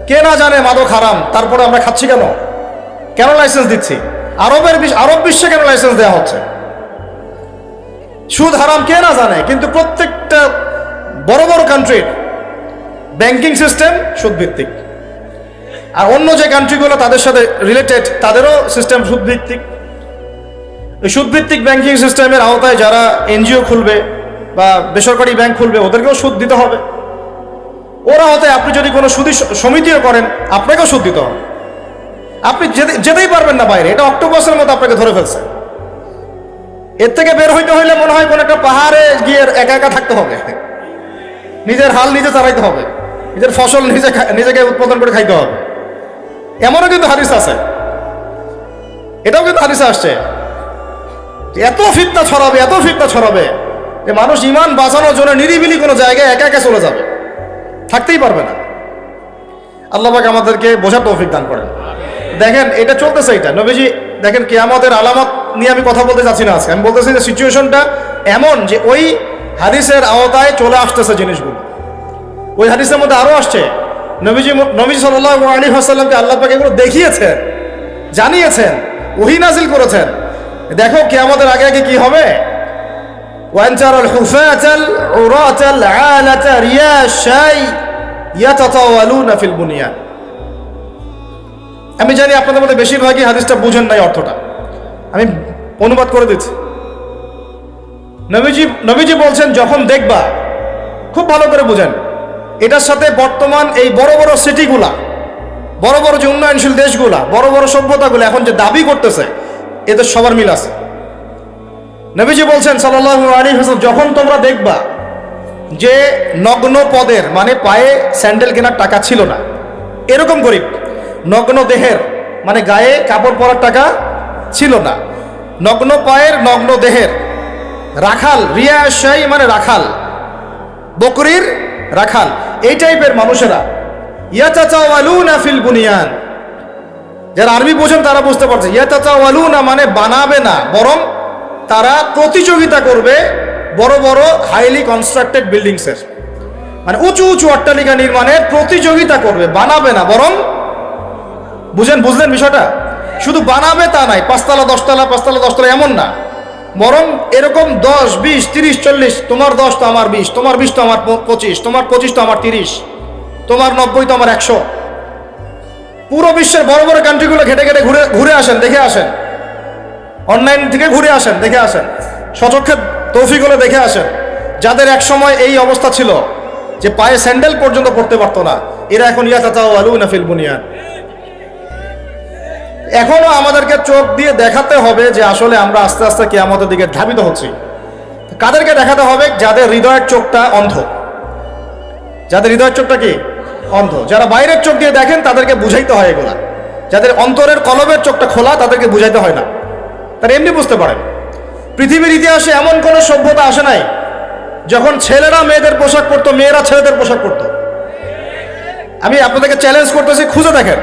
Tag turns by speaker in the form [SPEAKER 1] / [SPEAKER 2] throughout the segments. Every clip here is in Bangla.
[SPEAKER 1] কে না জানে মাদক হারাম, তারপরে আমরা খাচ্ছি কেন? কেন লাইসেন্স দিচ্ছি? আরব বিশ্বে কেন লাইসেন্স দেওয়া হচ্ছে? সুদ হারাম কে না জানে, কিন্তু প্রত্যেকটা বড় বড় কান্ট্রির ব্যাংকিং সিস্টেম সুদ ভিত্তিক। আর অন্য যে কান্ট্রিগুলো তাদের সাথে রিলেটেড, তাদেরও সিস্টেম সুদ ভিত্তিক। এই সুদ ভিত্তিক ব্যাংকিং সিস্টেমের আওতায় যারা এনজিও খুলবে বা বেসরকারি ব্যাংক খুলবে, ওদেরকেও সুদ দিতে হবে। ওরা হতে আপনি যদি কোনো সুদী সমিতিও করেন, আপনাকেও সুদ দিতে হবে। আপনি যেতেই পারবেন না বাইরে, এটা অক্টোপাসের মতো আপনাকে ধরে ফেলছে। এর থেকে বের হইতে হইলে মনে হয় কোন একটা পাহাড়ে গিয়ে একা একা থাকতে হবে, নিজের হাল নিজে চালাইতে হবে, নিজের ফসল নিজেকে উৎপাদন করে খাইতে হবে। এমনও কিন্তু হাদিস আছে, এটাও কিন্তু হাদিসে আসছে, এত ফিতনা ছড়াবে যে মানুষ ইমান বাঁচানোর জন্য নিরিবিলি কোনো জায়গায় একা একা চলে যাবে, থাকতেই পারবে না। আল্লাহ পাক আমাদেরকে বোঝার তৌফিক দান করেন। দেখেন এটা চলতেছে, এটা নবীজি দেখেন কিয়ামতের আলামত নিয়ে আমি কথা বলতে চাচ্ছি না আজকে। আমি বলতেছি যে সিচুয়েশনটা এমন যে ওই হাদিসের আওতায় চলে আসতেছে জিনিসগুলো। ওই হাদিসের মধ্যে আরো আসছে, নবীজি সাল্লাল্লাহু আলাইহি ওয়াসাল্লামকে আল্লাহ পাক এগুলো দেখিয়েছেন, জানিয়েছেন, ওহী নাজিল করেছেন। দেখো কিয়ামতের আগে আগে কি হবে। ওয়ানতারাল হুফাতাল উরাতাল আলাতা রিয়াশাই ইয়াতাতাওয়ালুনা ফিল বুনিয়ান। আমি জানি আপনাদের মধ্যে বেশিরভাগই হাদিসটা বুঝেন নাই অর্থটা, আমি অনুবাদ করে দিচ্ছি। নবীজি বলছেন যখন দেখবা, খুব ভালো করে বুঝেন, এটার সাথে বর্তমান এই বড় বড় সিটিগুলা, বড় বড় যে উন্নয়নশীল দেশগুলা, বড় বড় সভ্যতাগুলো এখন যে দাবি করতেছে, এদের সবার মিল আছে। নবীজি বলছেন সাল্লাল্লাহু আলাইহি ওয়াসাল্লাম, যখন তোমরা দেখবা যে নগ্ন পদের, মানে পায়ে স্যান্ডেল কেনার টাকা ছিল না, এরকম গরিব, নগ্ন দেহের মানে গায়ে কাপড় পরার টাকা ছিল না, নগ্ন পায়ের নগ্ন দেহের রাখাল, রিয়াশাই মানে রাখাল, বকরির রাখাল, এই টাইপের মানুষেরা ইয়াতাতাওয়ালুনা ফিল বুনিয়ান। যারা আরবি বোঝেন তারা বুঝতে পারছে, ইয়াতাতাওয়ালুনা মানে বানাবে না, বরং তারা প্রতিযোগিতা করবে বড় বড় হাইলি কনস্ট্রাক্টেড বিল্ডিংসের, মানে উঁচু উঁচু অট্টালিকা নির্মাণের প্রতিযোগিতা করবে, বানাবে না। বরং বুঝলেন বিষয়টা, শুধু বানাবে তা নাই, 5 তলা 10 তলা 5 তলা 10 তলা এমন না, বরং এরকম 10 20 30 40, তোমার 10 তো আমার 20, তোমার 20 তো আমার 25, তোমার 25 তো আমার 30, তোমার 90 তো আমার 100। পুরো বিশ্বের বড় বড় কান্ট্রিগুলো ঘেটে ঘেটে ঘুরে আসেন, দেখে আসেন, অনলাইন থেকে ঘুরে আসেন, দেখে আসেন, সচক্ষে তৌফিক হলে দেখে আসেন। যাদের এক সময় এই অবস্থা ছিল যে পায়ে স্যান্ডেল পর্যন্ত পড়তে পারতো না, এরা এখন ইয়াতাতাওয়ালুনা ফিল বুনিয়ান। এখনো আমাদেরকে চোখ দিয়ে দেখাতে হবে যে আসলে আমরা আস্তে আস্তে কিয়ামতের দিকে ধাবিত হচ্ছি। কাদেরকে দেখাতে হবে? যাদের হৃদয়ের চোখটা অন্ধ, যাদের হৃদয়ের চোখটা কি অন্ধ। যারা বাইরের চোখ দিয়ে দেখেন তাদেরকে বুঝাইতে হয় এগুলা, যাদের অন্তরের কলবের চোখটা খোলা তাদেরকে বুঝাইতে হয় না, তারা এমনি বুঝতে পারেন। পৃথিবীর ইতিহাসে এমন কোনো সভ্যতা আসে নাই যখন ছেলেরা মেয়েদের পোশাক পরতো, মেয়েরা ছেলেদের পোশাক পরতো। আমি আপনাদেরকে চ্যালেঞ্জ করতেছি, খুঁজে দেখেন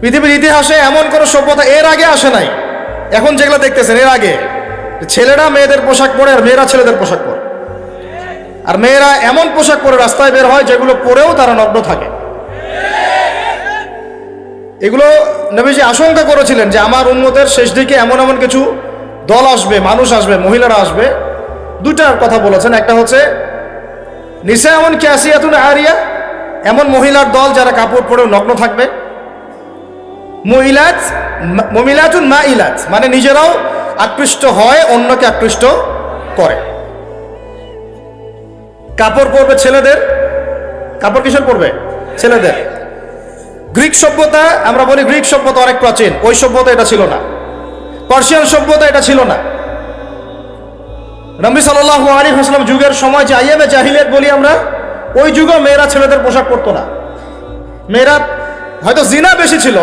[SPEAKER 1] পৃথিবীর ইতিহাসে এমন কোনো সভ্যতা এর আগে আসে নাই। এখন যেগুলো দেখতেছেন, এর আগে ছেলেরা মেয়েদের পোশাক পরে আর মেয়েরা ছেলেদের পোশাক পরে, আর মেয়েরা এমন পোশাক পরে রাস্তায় বের হয় যেগুলো পরেও তারা নগ্ন থাকে। এগুলো নবীজি আশঙ্কা করেছিলেন যে আমার উম্মতের শেষ দিকে এমন এমন কিছু দল আসবে, মানুষ আসবে, মহিলারা আসবে। দুটার কথা বলেছেন, একটা হচ্ছে নিসা এমন ক্যাসিয়াতুন আরিয়া, এমন মহিলার দল যারা কাপড় পরেও নগ্ন থাকবে। মুমিলাতুন মাইলাত মানে নিজেরাও আকৃষ্ট হয়, অন্যকে আকৃষ্ট করে। কাপড় পরবে ছেলেদের, কাপড় কিসের পরবে? ছেলেদের। গ্রিক সভ্যতা, আমরা বলি গ্রিক সভ্যতা অনেক প্রাচীন, ওই সভ্যতা এটা ছিল না। পার্সিয়ান সভ্যতা এটা ছিল না। নবী সাল্লাল্লাহু আলাইহি ওয়াসাল্লাম যুগের সময় যে আইয়ামে জাহিলিয়াত বলি আমরা, ওই যুগে মেয়েরা ছেলেদের পোশাক পরতো না। মেয়েরা হয়তো জিনা বেশি ছিল,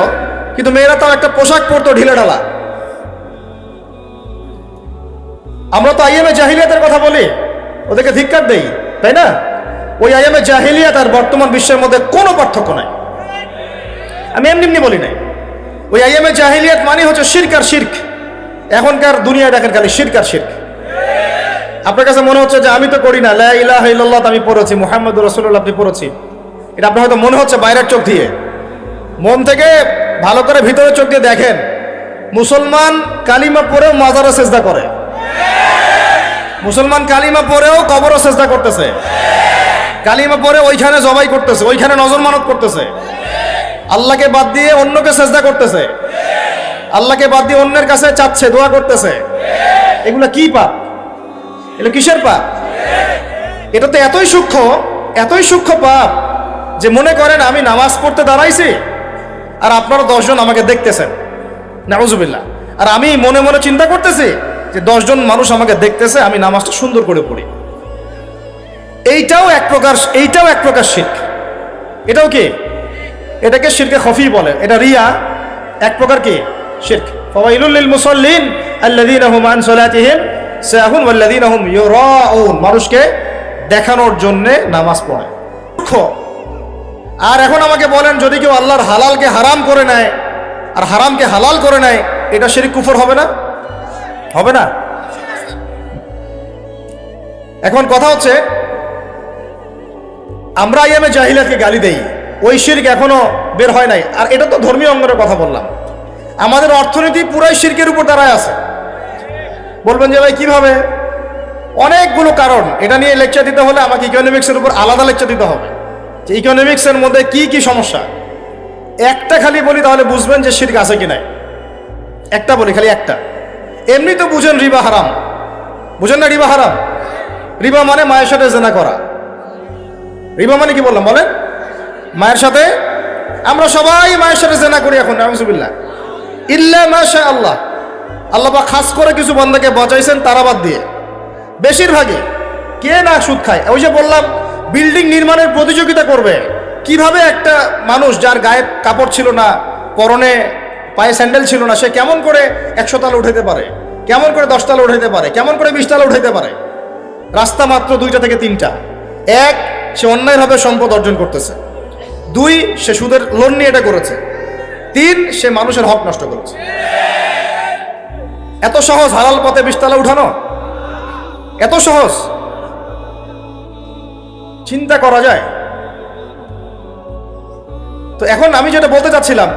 [SPEAKER 1] কিন্তু মেয়েরা তার একটা পোশাক পরতো ঢিলে ঢালা। আমরা তো আইয়ামে জাহিলিয়াতের কথা বলি, ওদেরকে ধিক্কার দেই, তাই না? ওই আইয়ামে জাহিলিয়াত আর বর্তমান বিশ্বের মধ্যে কোনো পার্থক্য নাই। আমি এমনি বলি নাই। ওই আইয়ামে জাহিলিয়াত মানে হচ্ছে শিরক আর শিরক। এখনকার দুনিয়া দেখেন খালি শিরক আর শিরক। আপনার কাছে মনে হচ্ছে যে আমি তো করি না, লা ইলাহা ইল্লাল্লাহ আমি পড়েছি, মুহাম্মাদুর রাসূলুল্লাহ আপনি পড়েছি, এটা আপনার হয়তো মনে হচ্ছে বাইরের চোখ দিয়ে, মন থেকে ভালো করে ভিতরের চোখ দিয়ে দেখেন, মুসলমান কালিমা পড়েও মাজারে সেজদা করে, মুসলমান কালিমা পড়েও কবরও সেজদা করতেছে, কালিমা পড়ে ওইখানে জবাই করতেছে, ওইখানে নজর মানত করতেছে, আল্লাহকে বাদ দিয়ে অন্যকে সেজদা করতেছে, আল্লাহকে বাদ দিয়ে অন্যের কাছে চাচ্ছে, দোয়া করতেছে। এগুলো কি পাপ? এগুলো কিসের পাপ? এটা তো এতই সূক্ষ্ম পাপ যে মনে করেন আমি নামাজ পড়তে দাঁড়াইছি আর আপনারা 10 জন আমাকে দেখতেছেন, নাউজুবিল্লাহ, আর আমি মনে মনে চিন্তা করতেছি যে 10 জন মানুষ আমাকে দেখতেছে, আমি নামাজটা সুন্দর করে পড়ি। এইটাও এক প্রকার শিরক। এটাও কি? এটাকে শিরকে খফি বলে। এটা রিয়া এক প্রকার কি শিরক। ফাওয়াইলুল লিল মুসাল্লিন আল্লাযীনা হুম আন সালাতিহিম সাহুন ওয়াল্লাযীনা হুম ইউরাউন, মানুষকে দেখানোর জন্য নামাজ পড়ে। আর এখন আমাকে বলেন, যদি কেউ আল্লাহর হালালকে হারাম করে নেয় আর হারামকে হালাল করে নেয়, এটা শিরক কুফর হবে না? হবে না? এখন কথা হচ্ছে, আমরা আইয়ামে জাহিলিয়াতকে গালি দেই, ওই শিরক এখনো বের হয় নাই। আর এটা তো ধর্মীয় অঙ্গনের কথা বললাম। আমাদের অর্থনীতি পুরাই শিরকের উপর দাঁড়ায় আছে। বলবেন যে ভাই কিভাবে? অনেকগুলো কারণ। এটা নিয়ে লেকচার দিতে হলে আমাকে ইকোনমিক্সের উপর আলাদা লেকচার দিতে হবে, যে ইকোনমিক্সের মধ্যে কি কি সমস্যা। একটা খালি বলি তাহলে বুঝবেন যে শিরক আছে কি নাই। একটা বলি, খালি একটা। এমনি তো বুঝেন রিবা হারাম, বুঝেন না রিবা হারাম? রিবা মানে মায়ের সাথে জেনা করা। রিবা মানে কি বললাম বলেন? মায়ের সাথে। আমরা সবাই মায়ের সাথে জেনা করি এখন, নাউজুবিল্লাহ। ইল্লা মাশা আল্লাহ, আল্লাহ পাক খাস করে কিছু বান্দাকে বাঁচাইছেন তারা বাদ দিয়ে। বেশিরভাগই কে না সুদ খায়। ওই যে বললাম, বিল্ডিং নির্মাণের প্রতিযোগিতা করবে। কিভাবে একটা মানুষ যার গায়ে কাপড় ছিল না, পরনে পায়ে স্যান্ডেল ছিল না, সে কেমন করে 100 তলা উঠাইতে পারে, কেমন করে 10 তলা উঠাইতে পারে, কেমন করে 20 তলা উঠাইতে পারে? রাস্তা মাত্র 2টা থেকে 3টা। 1, সে অন্যায়ভাবে সম্পদ অর্জন করতেছে। 2, সে সুদের লোন নিয়ে এটা করেছে। 3, সে মানুষের হক নষ্ট করেছে। এত সহজ হালাল পথে 20 তলা উঠানো? এত সহজ? চিন্তা করা যায়? তো এখন আমি যেটা বলতে চাচ্ছিলাম,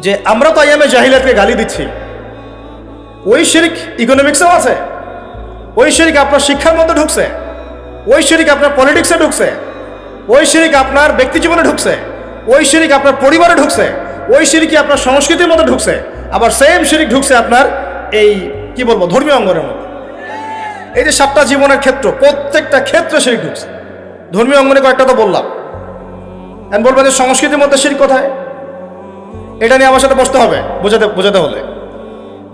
[SPEAKER 1] যে আমরা তো আইয়ামে জাহিলিয়াতকে গালি দিচ্ছি। ওই শিরক ইকোনমিক্সেও আছে, ওই শিরক আপনার শিক্ষার মধ্যে ঢুকছে, ওই শিরক আপনার পলিটিক্সে ঢুকছে, ওই শিরক আপনার ব্যক্তি জীবনে ঢুকছে, ওই শিরক আপনার পরিবারে ঢুকছে, ওই শিরকই আপনার সংস্কৃতির মধ্যে ঢুকছে। আবার সেম শিরক ঢুকছে আপনার এই কি বলবো ধর্মীয় অঙ্গনের মধ্যে। এই যে 7টা জীবনের ক্ষেত্র, প্রত্যেকটা ক্ষেত্রে শিরক ঢুকছে। ধর্মীয় অঙ্গনে কয়েকটা তো বললাম। আমি বলবেন যে সংস্কৃতির মধ্যে শিরক কোথায়? এটা নিয়ে আমার সাথে বসতে হবে বোঝাতে হলে।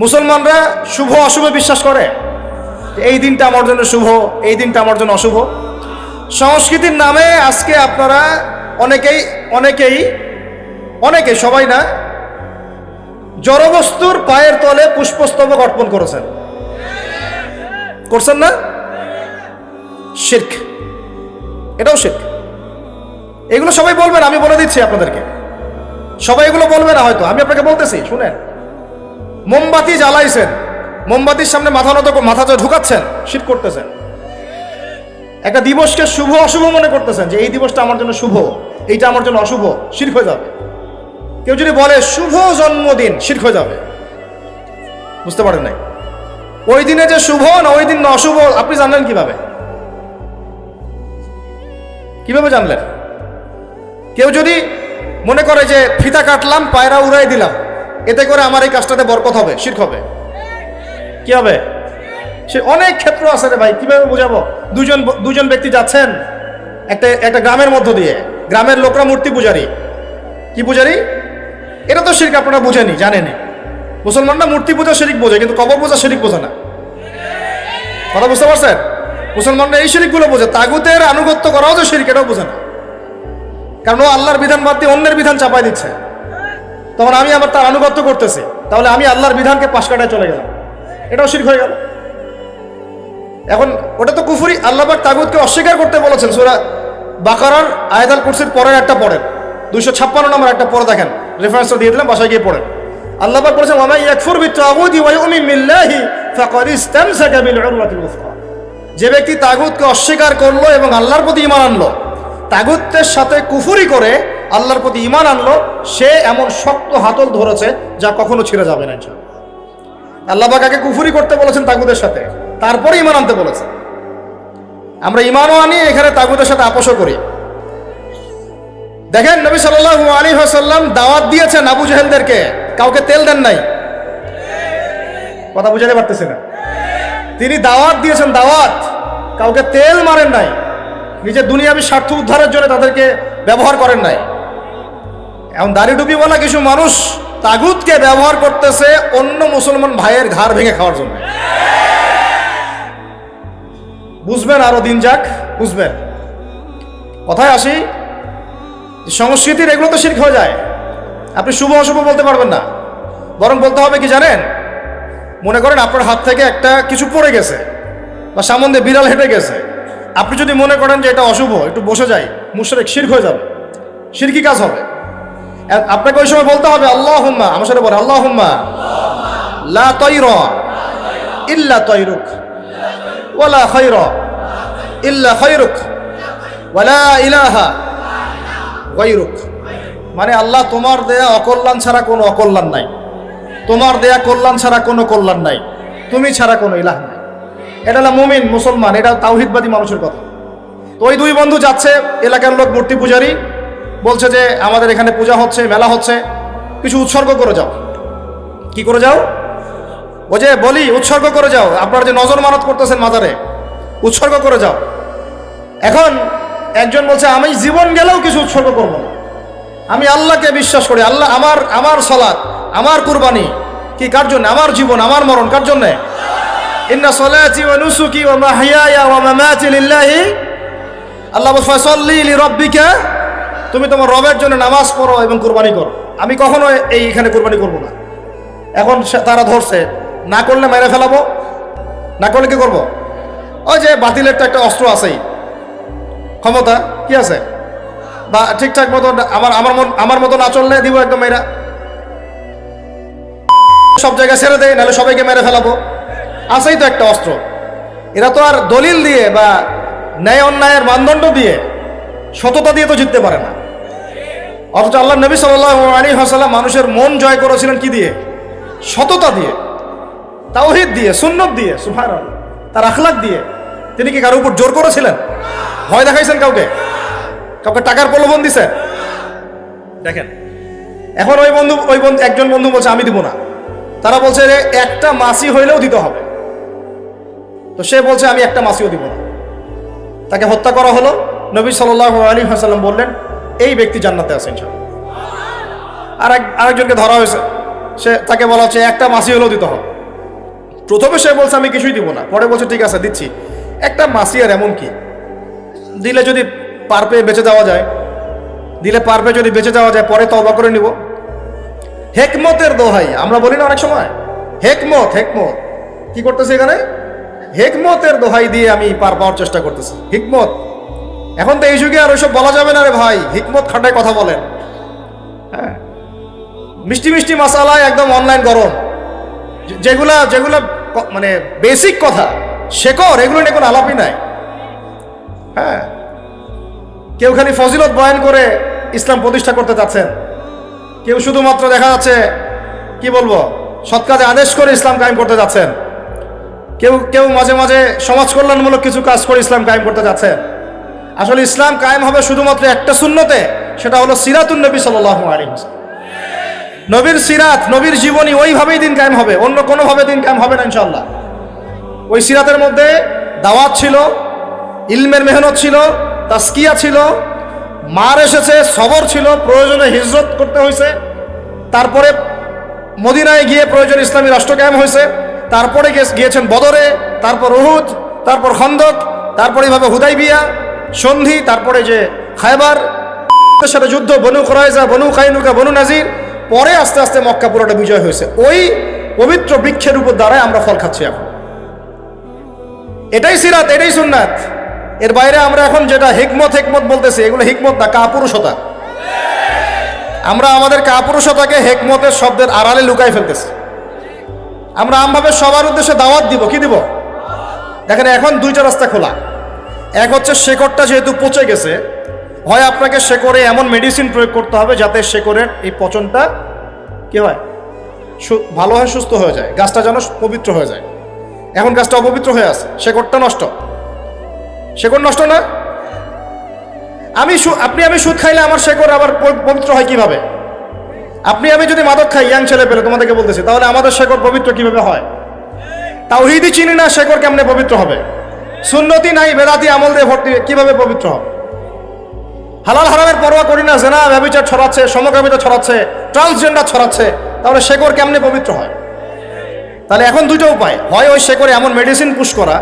[SPEAKER 1] মুসলমানরা শুভ অশুভে বিশ্বাস করে, এই দিনটা আমার জন্য শুভ, এই দিনটা আমার জন্য অশুভ। সংস্কৃতির নামে আজকে আপনারা অনেকেই সবাই না, জড়বস্তুর পায়ের তলে পুষ্পস্তবক অর্পণ করছেন না? শিরক, এটাও শিরক। এগুলো সবাই বলবেন, আমি বলে দিচ্ছি আপনাদেরকে। সবাই এগুলো বলবে না হয়তো, আমি আপনাকে বলতেছি শুনেন। মোমবাতি জ্বালাইছেন, মোমবাতির সামনে মাথা ঢুকাচ্ছেন, শিরক করতেছেন। একটা দিবসকে শুভ অশুভ মনে করতেছেন, যে এই দিবসটা আমার জন্য শুভ, এইটা আমার জন্য অশুভ, শিরক হয়ে যাবে। কেউ যদি বলে শুভ জন্মদিন, শিরক হয়ে যাবে। বুঝতে পারেন নাই? ওই দিনে যে শুভ না ওই দিন না অশুভ আপনি জানলেন কিভাবে? কিভাবে জানলেন? কেউ যদি মনে করে যে ফিতা কাটলাম, পায়রা উড়াই দিলাম, এতে করে আমার এই কাজটাতে বরকত হবে, শিরক হবে। কি হবে? সে অনেক ক্ষেত্র আছে রে ভাই, কিভাবে বোঝাবো? দুজন ব্যক্তি যাচ্ছেন একটা গ্রামের মধ্য দিয়ে, গ্রামের লোকরা মূর্তি পূজারী। কি পূজারী? এটা তো শিরক, আপনারা বুঝেনি, জানেনি। মুসলমানরা মূর্তি পূজা শিরক বোঝে, কিন্তু কবর পূজা শিরক বোঝে না। কথা বুঝতে পারছেন? মুসলমানরা এই শিরকগুলো বোঝে। তাগুতের আনুগত্য করাও যে শিরক, এটাও বোঝে না। কারণ ও আল্লাহর বিধান বাদ দিয়ে অন্যের বিধান চাপাই দিচ্ছে। তখন আমি আবার তার আনুগত্য করতেছি, তাহলে আমি আল্লাহর বিধানকে পাশ কাটায় চলে গেলাম, এটাও শিরক হয়ে গেল। এখন ওটা তো কুফরি। আল্লাহ পাক তাগুতকে অস্বীকার করতে বলেছেন সূরা বাকারার আয়াতুল কুরসির পরের একটা পড়েন, 256 নম্বর একটা পড়ে দেখেন, রেফারেন্সটা দিয়ে দিলাম, বাসায় গিয়ে পড়েন। আল্লাহ পাক বলেছেন, ওয়া মান ইয়াকফুর বিত-তাগুতি ওয়া ইউমিন বিল্লাহি ফাকাদ ইসতামসাকা বিল উরওয়াতিল উসকা। যে ব্যক্তি তাগুতকে অস্বীকার করলো এবং আল্লাহর প্রতি ঈমান আনলো, তাগুতের সাথে কুফরি করে আল্লাহর প্রতি ঈমান আনলো, সে এমন শক্ত হাতল ধরেছে যা কখনো ছিঁড়ে যাবে না ইনশাআল্লাহ। আল্লাহ পাক আগে কুফরি করতে বলেছেন তাগুতের সাথে, তারপরে ঈমান আনতে বলেছেন। আমরা ঈমানও আনি, এখানে তাগুতের সাথে আপোষও করি। দেখেন নবী সাল্লাল্লাহু আলাইহি ওয়াসাল্লাম দাওয়াত দিয়েছেন আবু জাহেলদেরকে, কাউকে তেল দেন নাই। কথা বুঝাতে পারতেছি না? তিনি দাওয়াত দিয়েছেন, দাওয়াত, কাউকে তেল মারেন নাই, নিজের দুনিয়াবী স্বার্থ উদ্ধারের জন্য তাদেরকে ব্যবহার করেন নাই। এখন দাড়ি টুপিওয়ালা কিছু মানুষ তাগুতকে ব্যবহার করতেছে অন্য মুসলমান ভাইয়ের ঘাড় ভেঙে খাওয়ার জন্য। বুঝবেন, আরো দিন যাক বুঝবেন। কথায় আসি, সংস্কৃতির এগুলো তো শিরক হয়ে যায়। আপনি শুভ অশুভ বলতে পারবেন না, বরং বলতে হবে কি জানেন? মনে করেন আপনার হাত থেকে একটা কিছু পড়ে গেছে বা সামনে দিয়ে বিড়াল হেঁটে গেছে, আপনি যদি মনে করেন যে এটা অশুভ, একটু বসে যাই, মুশরিক, শিরক হয়ে যাবে, শিরকি কাজ হবে। আপনাকে ওই সময় বলতে হবে আল্লাহুম্মা, আমার সাথে বলে আল্লাহুম্মা লা তায়রা ইল্লা তায়রুক ওয়ালা খায়রা ইল্লা খায়রুক ওয়ালা ইলাহা গায়রুক। মানে আল্লাহ, তোমার দেয়া অকল্যাণ ছাড়া কোনো অকল্যাণ নাই, তোমার দেয়া কল্যাণ ছাড়া কোনো কল্যাণ নাই, তুমি ছাড়া কোনো ইলাহ নাই। এটা হলো মুমিন, মুসলমান, এটা তাওহীদবাদী মানুষের কথা। তো ওই দুই বন্ধু যাচ্ছে, এলাকার লোক মূর্তি পূজারী, বলছে যে আমাদের এখানে পূজা হচ্ছে, মেলা হচ্ছে, কিছু উৎসর্গ করে যাও। কি করে যাও? ও যে বলি উৎসর্গ করে যাও, আপনারা যে নজর মানত করতেছেন মাজারে, উৎসর্গ করে যাও। এখন একজন বলছে আমি জীবন গেলেও কিছু উৎসর্গ করব না, আমি আল্লাহকে বিশ্বাস করি, আল্লাহ আমার সালাত, আমার কুরবানি কি কার জন্য? আমার জীবন, আমার মরণ কার জন্য? ইন্না সালাতি ওয়া নুসুকি ওয়া মাহইয়ায়া ওয়া মামাতি লিল্লাহি, আল্লাহ বলে ফাসাল্লি লিরাব্বিকা, তুমি তোমার রবের জন্য নামাজ পড়ো এবং কুরবানি করো। আমি কখনো এইখানে কুরবানি করব না। এখন তারা ধরছে, না করলে মেরে ফেলাবো, না করলে কি করব? ওই যে বাতিলের তো একটা অস্ত্র আছেই, ক্ষমতা কি আছে, বা ঠিকঠাক মতো আমার মতো না চললে দিব একদম মেয়েরা, সব জায়গায় ছেড়ে দেয়, নাহলে সবাইকে মেরে ফেলাবো, আছেই তো একটা অস্ত্র। এরা তো আর দলিল দিয়ে বা ন্যায় অন্যায়ের মানদণ্ড দিয়ে, সততা দিয়ে তো জিততে পারে না। অথচ আল্লাহ নবী সাল্লাল্লাহু আলাইহি ওয়াসাল্লাম মানুষের মন জয় করেছিলেন কি দিয়ে? সততা দিয়ে, তাওহীদ দিয়ে, সুন্নত দিয়ে, সুবহানাল্লাহ, তার আখলাক দিয়ে। তিনি কি কারো উপর জোর করেছিলেন? ভয় দেখাইছেন কাউকে? কাউকে টাকার প্রলোভন দিছে? দেখেন, এখন ওই বন্ধু একজন বন্ধু বলছে আমি দিব না, তারা বলছে যে একটা মাসি হইলেও দিতে হবে। তো সে বলছে আমি একটা মাসিও দিব না। তাকে হত্যা করা হলো। নবী সাল্লাল্লাহু আলাইহি ওয়াসাল্লাম বললেন এই ব্যক্তি জান্নাতে আছে ইনশাআল্লাহ। আরেকজনকে ধরা হয়েছে, তাকে বলা হচ্ছে একটা মাসি হলেও দিতে হবে। প্রথমে সে বলছে আমি কিছুই দিব না, পরে বলছে ঠিক আছে দিচ্ছি। একটা মাসি আর এমন কি, দিলে যদি পার পেয়ে বেঁচে যাওয়া যায়, যদি বেঁচে যাওয়া যায়, পরে তওবা করে নিব। হেকমতের দোহাই আমরা বলি না অনেক সময়, হেকমত কি করতেছে এখানে? হেকমতের দোহাই দিয়ে আমি পার পাওয়ার চেষ্টা করতেছি। হিকমত, এখন তো এই যুগে আর ওইসব বলা যাবে না রে ভাই, হিকমত খাটায় কথা বলেন। হ্যাঁ, মিষ্টি মিষ্টি মাসালায় একদম অনলাইন গরম, যেগুলা মানে বেসিক কথা, শেকর, এগুলো নিয়ে কোনো আলাপই নাই। হ্যাঁ, কেউ খালি ফজিলত বয়ান করে ইসলাম প্রতিষ্ঠা করতে চাচ্ছেন, কেউ শুধুমাত্র দেখা যাচ্ছে কি বলবো সৎ কাজে আদেশ করে ইসলাম কায়েম করতে যাচ্ছেন, কেউ মাঝে মাঝে সমাজ কল্যাণমূলক কিছু কাজ করে ইসলাম কায়েম করতে যাচ্ছেন। আসলে ইসলাম কায়েম হবে শুধুমাত্র একটা সুন্নতে, সেটা হলো সিরাতুন নবী সাল্লাল্লাহু আলাইহি ওয়াসাল্লাম। নবীর সিরাত, নবীর জীবনী, ওইভাবেই দিন কায়েম হবে, অন্য কোনোভাবে দিন কায়েম হবে না ইনশাআল্লাহ। ওই সিরাতের মধ্যে দাওয়াত ছিল, ইলমের মেহনত ছিল, তাসকিয়া ছিল, মার এসেছে, সবর ছিল, প্রয়োজনে হিজরত করতে হয়েছে, তারপরে মদিনায় গিয়ে প্রয়োজনে ইসলামী রাষ্ট্র কায়েম হয়েছে, তারপরে গিয়েছেন বদরে, তারপর উহুদ, তারপর খন্দক, তারপরে এইভাবে হুদাইবিয়া সন্ধি, তারপরে যে খায়বার সাথে যুদ্ধ, বনু কুরাইজা, বনু কাইনুকা, বনু নাজির, পরে আস্তে আস্তে মক্কা পুরোটা বিজয় হয়েছে। ওই পবিত্র বৃক্ষের উপর দ্বারাই আমরা ফল খাচ্ছি এখন। এটাই সিরাত, এটাই সুন্নাত। এর বাইরে আমরা এখন যেটা হিকমত বলতেছি, এগুলো হিকমত না, কাপুরুষতা। আমরা আমাদের কাপুরুষতাকে হিকমতের শব্দের আড়ালে লুকাই ফেলতেছি। আমরা আমভাবে সবার উদ্দেশ্যে দাওয়াত দিব, কি দিব? দেখেন এখন দুইটা রাস্তা খোলা। এক হচ্ছে শেকড়টা যেহেতু পচে গেছে, হয় আপনাকে শেকড়ে এমন মেডিসিন প্রয়োগ করতে হবে যাতে শেকড়ের এই পচনটা কি হয়, ভালো হয়, সুস্থ হয়ে যায়, গাছটা যেন পবিত্র হয়ে যায়। এখন গাছটা অপবিত্র হয়ে আছে, শেকড়টা নষ্ট, শেকড় নষ্ট না? আমি সুদ খাইলে আমার শেকড় আবার পবিত্র হয় কিভাবে? আমি যদি মাদক খাই, ইয়াং ছেলে পেলে তোমাদেরকে বলতেছি, তাহলে আমাদের শেকড় পবিত্র কিভাবে হয়? তাওহীদই চিনি না, শেকড় কেমনে পবিত্র হবে? সুন্নতি নাই, বেদাতি আমল দিয়ে ভর্তি, কিভাবে পবিত্র হবে? হালাল হারামের পরোয়া করি না, জেনা ব্যভিচার ছড়াচ্ছে, সমকামিতা ছড়াচ্ছে, ট্রান্সজেন্ডার ছড়াচ্ছে, তাহলে শেকড় কেমনে পবিত্র হয়? তাহলে এখন দুটো উপায়, হয় ওই শেকড়ে এমন মেডিসিন পুশ করা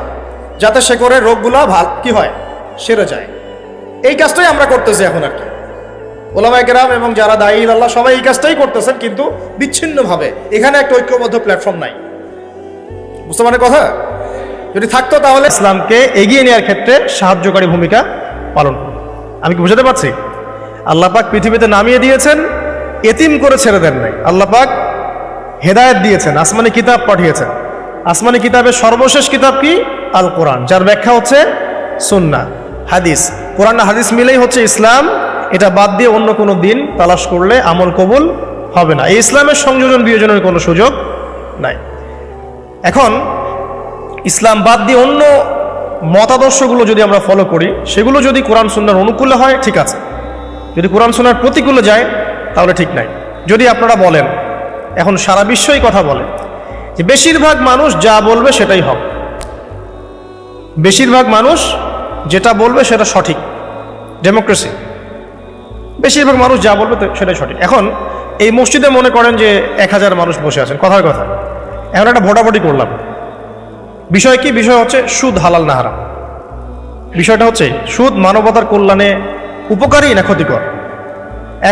[SPEAKER 1] যাতে শেকড়ের রোগগুলো কি হয়, সেরে যায়। এই কাজটাই আমরা করতেছি এখন আর কি। ওলামায়ে কেরাম এবং যারা দায়ী আল্লাহ সবাই এই কাজটাই করতেছেন, কিন্তু বিচ্ছিন্নভাবে। এখানে একটা ঐক্যবদ্ধ প্ল্যাটফর্ম নাই। বুঝতে পারেন কথা? যদি থাকতো তাহলে ইসলামকে এগিয়ে নেওয়ার ক্ষেত্রে সাহায্যকারী ভূমিকা পালন করত। আমি কি বুঝাতে পারছি? আল্লাহ পাক পৃথিবীতে নামিয়ে দিয়েছেন, এতিম করে ছেড়ে দেন নাই। আল্লাহ পাক হেদায়েত দিয়েছেন, আসমানি কিতাব পাঠিয়েছেন। আসমানি কিতাবের সর্বশেষ কিতাব কি? আল কোরআন, যার ব্যাখ্যা হচ্ছে সুন্নাহ, হাদিস। কোরআন আর হাদিস মিলেই হচ্ছে ইসলাম। এটা বাদ দিয়ে অন্য কোনো দিন তালাশ করলে আমল কবুল হবে না। এই ইসলামের সংযোজন বিয়োজনের কোনো সুযোগ নাই। এখন ইসলাম বাদ দিয়ে অন্য মতাদর্শগুলো যদি আমরা ফলো করি, সেগুলো যদি কোরআন সুন্নাহর অনুকূলে হয় ঠিক আছে, যদি কোরআন সুন্নাহর প্রতিকূলে যায় তাহলে ঠিক নাই। যদি আপনারা বলেন, এখন সারা বিশ্বই কথা বলে যে বেশিরভাগ মানুষ যা বলবে সেটাই হবে, বেশিরভাগ মানুষ যেটা বলবে সেটা সঠিক, ডেমোক্রেসি, বেশিরভাগ মানুষ যা বলবে সেটাই সঠিক। এখন এই মসজিদে মনে করেন যে 1000 মানুষ বসে আছেন, কথার কথা, এখন একটা ভোটাভুটি করলাম। বিষয় কি? বিষয় হচ্ছে সুদ হালাল না হারাম। বিষয়টা হচ্ছে সুদ মানবতার কল্যাণে উপকারী না ক্ষতিকর।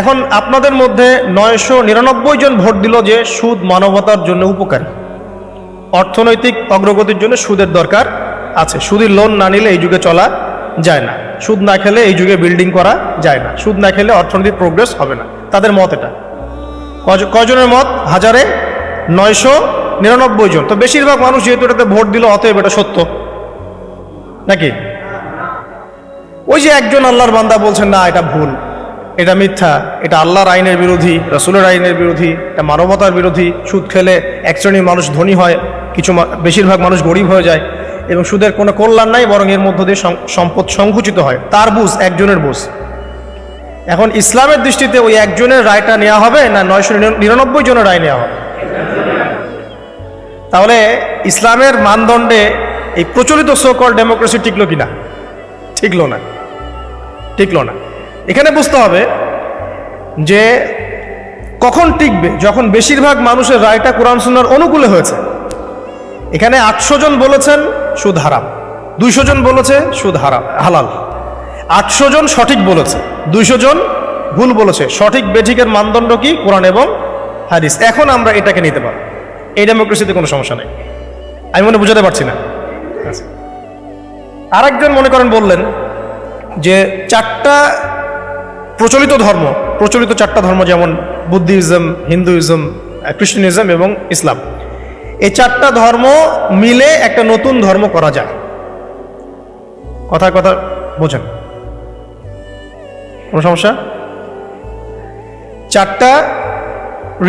[SPEAKER 1] এখন আপনাদের মধ্যে 999 জন ভোট দিল যে সুদ মানবতার জন্য উপকারী, অর্থনৈতিক অগ্রগতির জন্য সুদের দরকার আছে, সুদের লোন না নিলে এই যুগে চলা যায় না, সুদ না খেলে এই যুগে বিল্ডিং করা যায় না, সুদ না খেলে অর্থনৈতিক প্রোগ্রেস হবে না। তাদের মত এটা। কয়জনের মত? 999 জন। তো বেশিরভাগ মানুষ যেহেতু এটাতে ভোট দিল, অতএব এটা সত্য নাকি? ওই যে একজন আল্লাহর বান্দা বলছেন না এটা ভুল, এটা মিথ্যা, এটা আল্লাহর আইনের বিরোধী, রাসূলের আইনের বিরোধী, এটা মানবতার বিরোধী, সুদ খেলে এক শ্রেণীর মানুষ ধনী হয়, বেশিরভাগ মানুষ গরিব হয়ে যায়, এবং সুদের কোনো কল্যাণ নাই, বরং এর মধ্য দিয়ে সম্পদ সংকুচিত হয়। তার বুঝ, একজনের বুঝ। এখন ইসলামের দৃষ্টিতে ওই একজনের রায়টা নেওয়া হবে না 999 জনের রায় নেওয়া হবে? তাহলে ইসলামের মানদণ্ডে এই প্রচলিত সোকল ডেমোক্রেসি টিকলো কিনা? টিকলো না, টিকলো না। এখানে বুঝতে হবে যে কখন টিকবে, যখন বেশিরভাগ মানুষের রায়টা কোরআন সুন্নাহর অনুকূলে হয়েছে। এখানে 800 জন বলেছেন সুদ হারাম, 200 জন বলেছে সুদ হারাম হালাল, 800 জন সঠিক বলেছে, 200 জন ভুল বলেছে। সঠিক বেঠিকের মানদণ্ড কি? কোরআন এবং হাদিস। এখন আমরা এটাকে নিতে পারি, এই ডেমোক্রেসিতে কোনো সমস্যা নেই। আমি মনে বুঝাতে পারছি না। আরেকজন মনে করেন বললেন যে 4টা প্রচলিত ধর্ম, প্রচলিত 4টা ধর্ম যেমন বুদ্ধিজম, হিন্দুইজম, খ্রিস্টানিজম এবং ইসলাম, এই 4টা ধর্ম মিলে একটা নতুন ধর্ম করা যায়। কথার কথা বোঝেন? কোনো সমস্যা? 4টা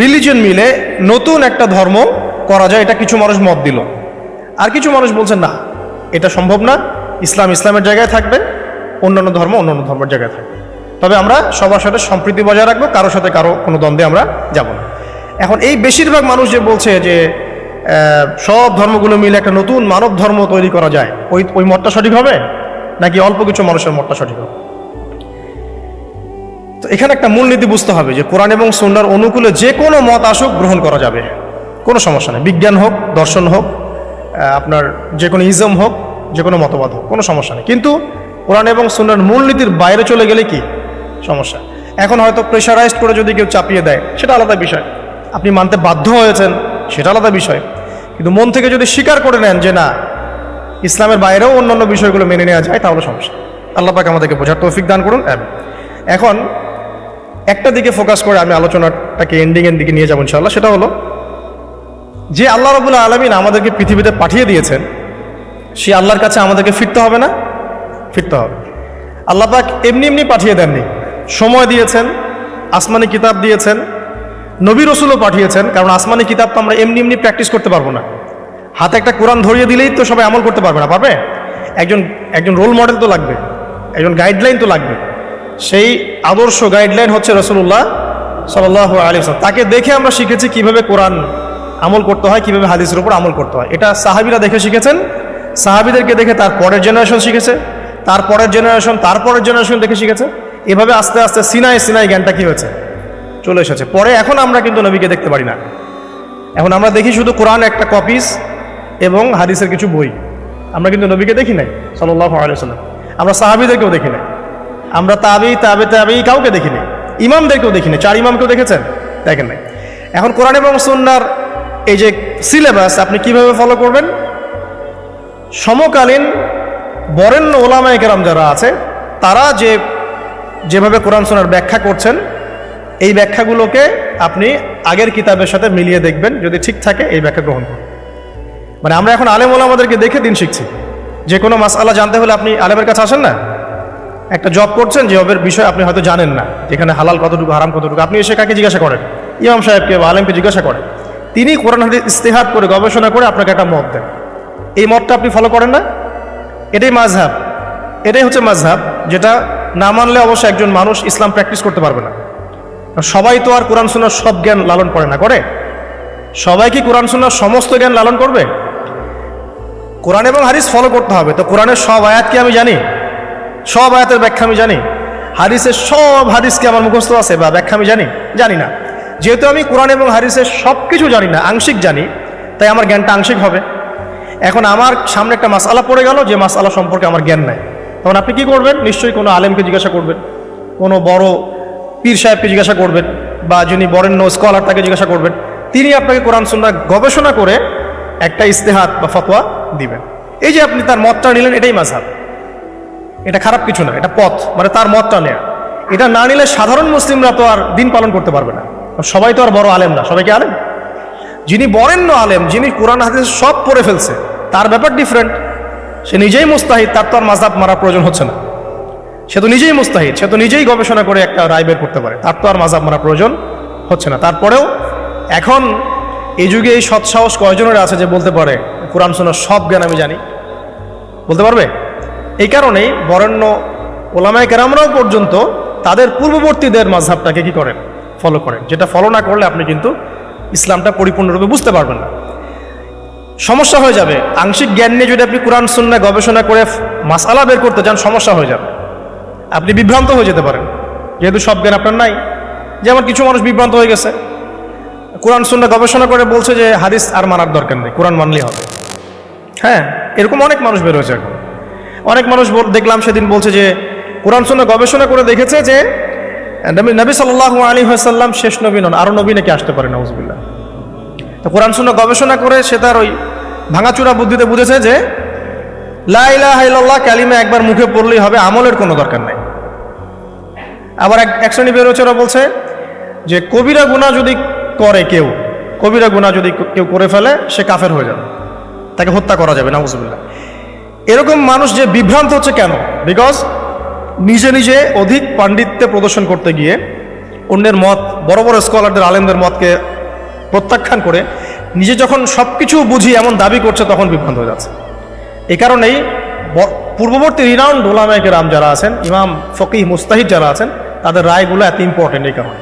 [SPEAKER 1] রিলিজন মিলে নতুন একটা ধর্ম করা যায়, এটা কিছু মানুষ মত দিল। আর কিছু মানুষ বলছেন না, এটা সম্ভব না, ইসলাম ইসলামের জায়গায় থাকবে, অন্যান্য ধর্ম অন্যান্য ধর্মের জায়গায় থাকবে। তবে আমরা সবার সাথে সম্প্রীতি বজায় রাখবো, কারোর সাথে কারো কোনো দ্বন্দ্বে আমরা যাব না। এখন এই বেশিরভাগ মানুষ যে বলছে যে সব ধর্মগুলো মিলে একটা নতুন মানব ধর্ম তৈরি করা যায়, ওই মতটা সঠিক হবে নাকি অল্প কিছু মানুষের মতটা সঠিক হবে? তো এখানে একটা মূলনীতি বুঝতে হবে যে কোরআন এবং সুন্নাহর অনুকূলে যে কোনো মত আসুক গ্রহণ করা যাবে, কোনো সমস্যা নেই। বিজ্ঞান হোক, দর্শন হোক, আপনার যে কোনো ইজম হোক, যে কোনো মতবাদ হোক, কোনো সমস্যা নেই। কিন্তু কোরআন এবং সুন্নাহর মূলনীতির বাইরে চলে গেলে কি সমস্যা? এখন হয়তো প্রেশারাইজড করে যদি কেউ চাপিয়ে দেয়, সেটা আলাদা বিষয়। আপনি মানতে বাধ্য হয়েছেন, সেটা আলাদা বিষয়। কিন্তু মন থেকে যদি স্বীকার করে নেন যে না, ইসলামের বাইরেও অন্যান্য বিষয়গুলো মেনে নেওয়া যায়, তাহলে সমস্যা। আল্লাহ পাক আমাদেরকে বোঝার তৌফিক দান করুন। এখন একটা দিকে ফোকাস করে আমি আলোচনাটাকে এন্ডিংয়ের দিকে নিয়ে যাবো ইনশাআল্লাহ। সেটা হলো যে আল্লাহ রাব্বুল আলামিন আমাদেরকে পৃথিবীতে পাঠিয়ে দিয়েছেন, সে আল্লাহর কাছে আমাদেরকে ফিরতে হবে না? ফিরতে হবে। আল্লাহ পাক এমনি এমনি পাঠিয়ে দেননি, সময় দিয়েছেন, আসমানি কিতাব দিয়েছেন, নবী রসুলও পাঠিয়েছেন। কারণ আসমানি কিতাব তো আমরা এমনি এমনি প্র্যাকটিস করতে পারবো না। হাতে একটা কোরআন ধরিয়ে দিলেই তো সবাই আমল করতে পারবে না, পারবে? একজন রোল মডেল তো লাগবে, একজন গাইডলাইন তো লাগবে। সেই আদর্শ গাইডলাইন হচ্ছে রাসূলুল্লাহ সাল্লাল্লাহু আলাইহি ওয়াসাল্লাম। তাকে দেখে আমরা শিখেছি কিভাবে কোরআন আমল করতে হয়, কিভাবে হাদিসের উপর আমল করতে হয়। এটা সাহাবীরা দেখে শিখেছেন, সাহাবীদেরকে দেখে তার পরের জেনারেশন শিখেছে, তার পরের জেনারেশন, তার পরের জেনারেশন দেখে শিখেছে। এভাবে আস্তে আস্তে সিনাই জ্ঞানটা কি হয়েছে, চলে এসেছে। পরে এখন আমরা কিন্তু নবীকে দেখতে পারি না, এখন আমরা দেখি শুধু কোরআন একটা কপিস এবং হাদিসের কিছু বই। আমরা কিন্তু নবীকে দেখি নাই সাল্লাল্লাহু আলাইহি ওয়াসাল্লাম, আমরা সাহাবীদেরকেও দেখি নাই, আমরা তাবেঈ কাউকে দেখি নাই, ইমামদেরকেও দেখি নাই। 4 ইমামকেও দেখেছেন? দেখেন নাই। এখন কোরআন এবং সুন্নাহর এই যে সিলেবাস আপনি কিভাবে ফলো করবেন? সমকালীন বরেণ্য ওলামায়ে কেরাম যারা আছে তারা যেভাবে কোরআন সুন্নাহর ব্যাখ্যা করছেন, এই ব্যাখ্যাগুলোকে আপনি আগের কিতাবের সাথে মিলিয়ে দেখবেন, যদি ঠিক থাকে এই ব্যাখ্যা গ্রহণ করুন। মানে আমরা এখন আলেম ওলামাদেরকে দেখে দিন শিখছি। যে কোনো মাসআলা জানতে হলে আপনি আলেমের কাছে আসেন না, একটা জব করছেন, জবের বিষয় আপনি হয়তো জানেন না, যেখানে হালাল কতটুকু হারাম কতটুকু, আপনি এসে কাকে জিজ্ঞাসা করেন? ইমাম সাহেবকে বা আলেমকে জিজ্ঞাসা করেন, তিনি কোরআন হাদিস ইস্তেহাদ করে গবেষণা করে আপনাকে একটা মত দেন। এই মতটা আপনি ফলো করেন না, এটাই মাযহাব, এটাই হচ্ছে মাযহাব, যেটা না মানলে অবশ্যই একজন মানুষ ইসলাম প্র্যাকটিস করতে পারবে না। সবাই তো আর কোরআন সুন্নাহর সব জ্ঞান লালন করে না, করে? সবাই কি কোরআন সুন্নাহর সমস্ত জ্ঞান লালন করবে? কোরআন এবং হাদিস ফলো করতে হবে। তো কোরআনের সব আয়াত কি আমি জানি? সব আয়াতের ব্যাখ্যা আমি জানি? হাদিসের সব হাদিস কি আমার মুখস্থ আছে বা ব্যাখ্যা আমি জানি না। যেহেতু আমি কোরআন এবং হাদিসের সব কিছু জানি না, আংশিক জানি, তাই আমার জ্ঞানটা আংশিক হবে। এখন আমার সামনে একটা মাসআলা পড়ে গেল, যে মাসআলা সম্পর্কে আমার জ্ঞান নাই, তখন আপনি কি করবেন? নিশ্চয়ই কোনো আলেমকে জিজ্ঞাসা করবেন, কোনো বড় পীর সাহেবকে জিজ্ঞাসা করবেন, বা যিনি বরেণ্য স্কলার তাকে জিজ্ঞাসা করবেন। তিনি আপনাকে কোরআন সুন্নাহ গবেষণা করে একটা ইস্তেহাদ বা ফতোয়া দিবেন। এই যে আপনি তার মতটা নিলেন, এটাই মাযহাব, এটা খারাপ কিছু না, এটা পথ, মানে তার মতটা নেয়া। এটা না নিলে সাধারণ মুসলিমরা তো আর দিন পালন করতে পারবে না। সবাই তো আর বড় আলেম না, সবাই কি আলেম? যিনি বরেণ্য আলেম, যিনি কোরআন হাদিস সব পড়ে ফেলছে, তার ব্যাপার ডিফারেন্ট। সে নিজেই মুস্তাহিদ, তার তো আর মাযহাব মারার প্রয়োজন হচ্ছে না। সে তো নিজেই মুস্তাহিদ, সে তো নিজেই গবেষণা করে একটা রায় বের করতে পারে, তার তো আর মাযহাব মারা প্রয়োজন হচ্ছে না। তারপরেও এখন এই যুগে এই সৎসাহস কয়জনের আছে যে বলতে পারে কোরআন সুন্নাহর সব জ্ঞান আমি জানি? বলতে পারবে? এই কারণেই বরেণ্য ওলামায়ে কেরামরাও পর্যন্ত তাদের পূর্ববর্তীদের মাযহাবটাকে কি করেন? ফলো করেন। যেটা ফলো না করলে আপনি কিন্তু ইসলামটা পরিপূর্ণরূপে বুঝতে পারবেন না, সমস্যা হয়ে যাবে। আংশিক জ্ঞান নিয়ে যদি আপনি কোরআন সুন্নাহ গবেষণা করে মাসআলা বের করতে যান, সমস্যা হয়ে যাবে, আপনি বিভ্রান্ত হয়ে যেতে পারেন, যেহেতু সব জ্ঞান আপনার নাই। যেমন কিছু মানুষ বিভ্রান্ত হয়ে গেছে, কোরআন সুন্নাহ গবেষণা করে বলছে যে হাদিস আর মানার দরকার নেই, কোরআন মানলেই হবে। হ্যাঁ, এরকম অনেক মানুষ বের হয়েছে এখন। অনেক মানুষ দেখলাম সেদিন বলছে যে কোরআন সুন্নাহ গবেষণা করে দেখেছে যে নবী সাল্লাল্লাহু আলাইহি ওয়াসাল্লাম শেষ নবী নন, আরো নবী নাকি আসতে পারে, নাউজুবিল্লাহ। তো কোরআন সুন্নাহ গবেষণা করে সে তার ওই ভাঙাচুরা বুদ্ধিতে বুঝেছে যে লা ইলাহা ইল্লাল্লাহ কালিমা একবার মুখে পড়লেই হবে, আমলের কোনো দরকার নেই। আবার এক শ্রেণী বের হচ্ছে, ওরা বলছে যে কবিরা গুনাহ যদি করে কবিরা গুনাহ যদি কেউ করে ফেলে, সে কাফের হয়ে যাবে, তাকে হত্যা করা যাবে, নাউজুবিল্লাহ। এরকম মানুষ যে বিভ্রান্ত হচ্ছে কেন? বিকজ নিজে নিজে অধিক পাণ্ডিত্য প্রদর্শন করতে গিয়ে অন্যের মত, বড় বড় স্কলারদের আলেমদের মতকে প্রত্যাখ্যান করে নিজে যখন সব কিছু বুঝি এমন দাবি করছে, তখন বিভ্রান্ত হয়ে যাচ্ছে। এই কারণেই পূর্ববর্তী রিনাউন্ড উলামায়ে কেরাম যারা আছেন, ইমাম ফকিহ মুস্তাহিদ যারা আছেন, তাদের রায়গুলো এত ইম্পর্টেন্ট। এই কারণে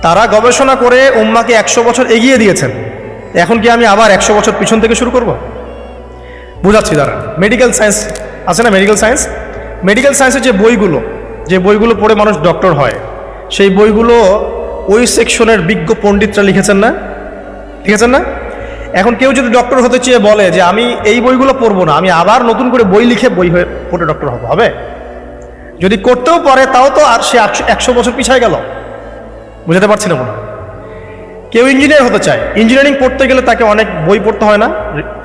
[SPEAKER 1] তারা গবেষণা করে উম্মাকে 100 বছর এগিয়ে দিয়েছেন। এখন কি আমি আবার 100 বছর পিছন থেকে শুরু করব? বুঝাচ্ছি দাঁড়ান। মেডিকেল সায়েন্স আছে না, মেডিকেল সায়েন্সের যে বইগুলো পড়ে মানুষ ডক্টর হয়, সেই বইগুলো ওই সেকশনের বিজ্ঞ পণ্ডিতরা লিখেছেন না? এখন কেউ যদি ডক্টর হতে চেয়ে বলে যে আমি এই বইগুলো পড়বো না, আমি আবার নতুন করে বই লিখে পড়ে ডক্টর হবে? যদি করতেও পারে, তাও তো আর সে 100 বছর পিছায় গেল। বুঝতে পারছি না মনে হয়। কেউ ইঞ্জিনিয়ার হতে চায়, ইঞ্জিনিয়ারিং পড়তে গেলে তাকে অনেক বই পড়তে হয় না?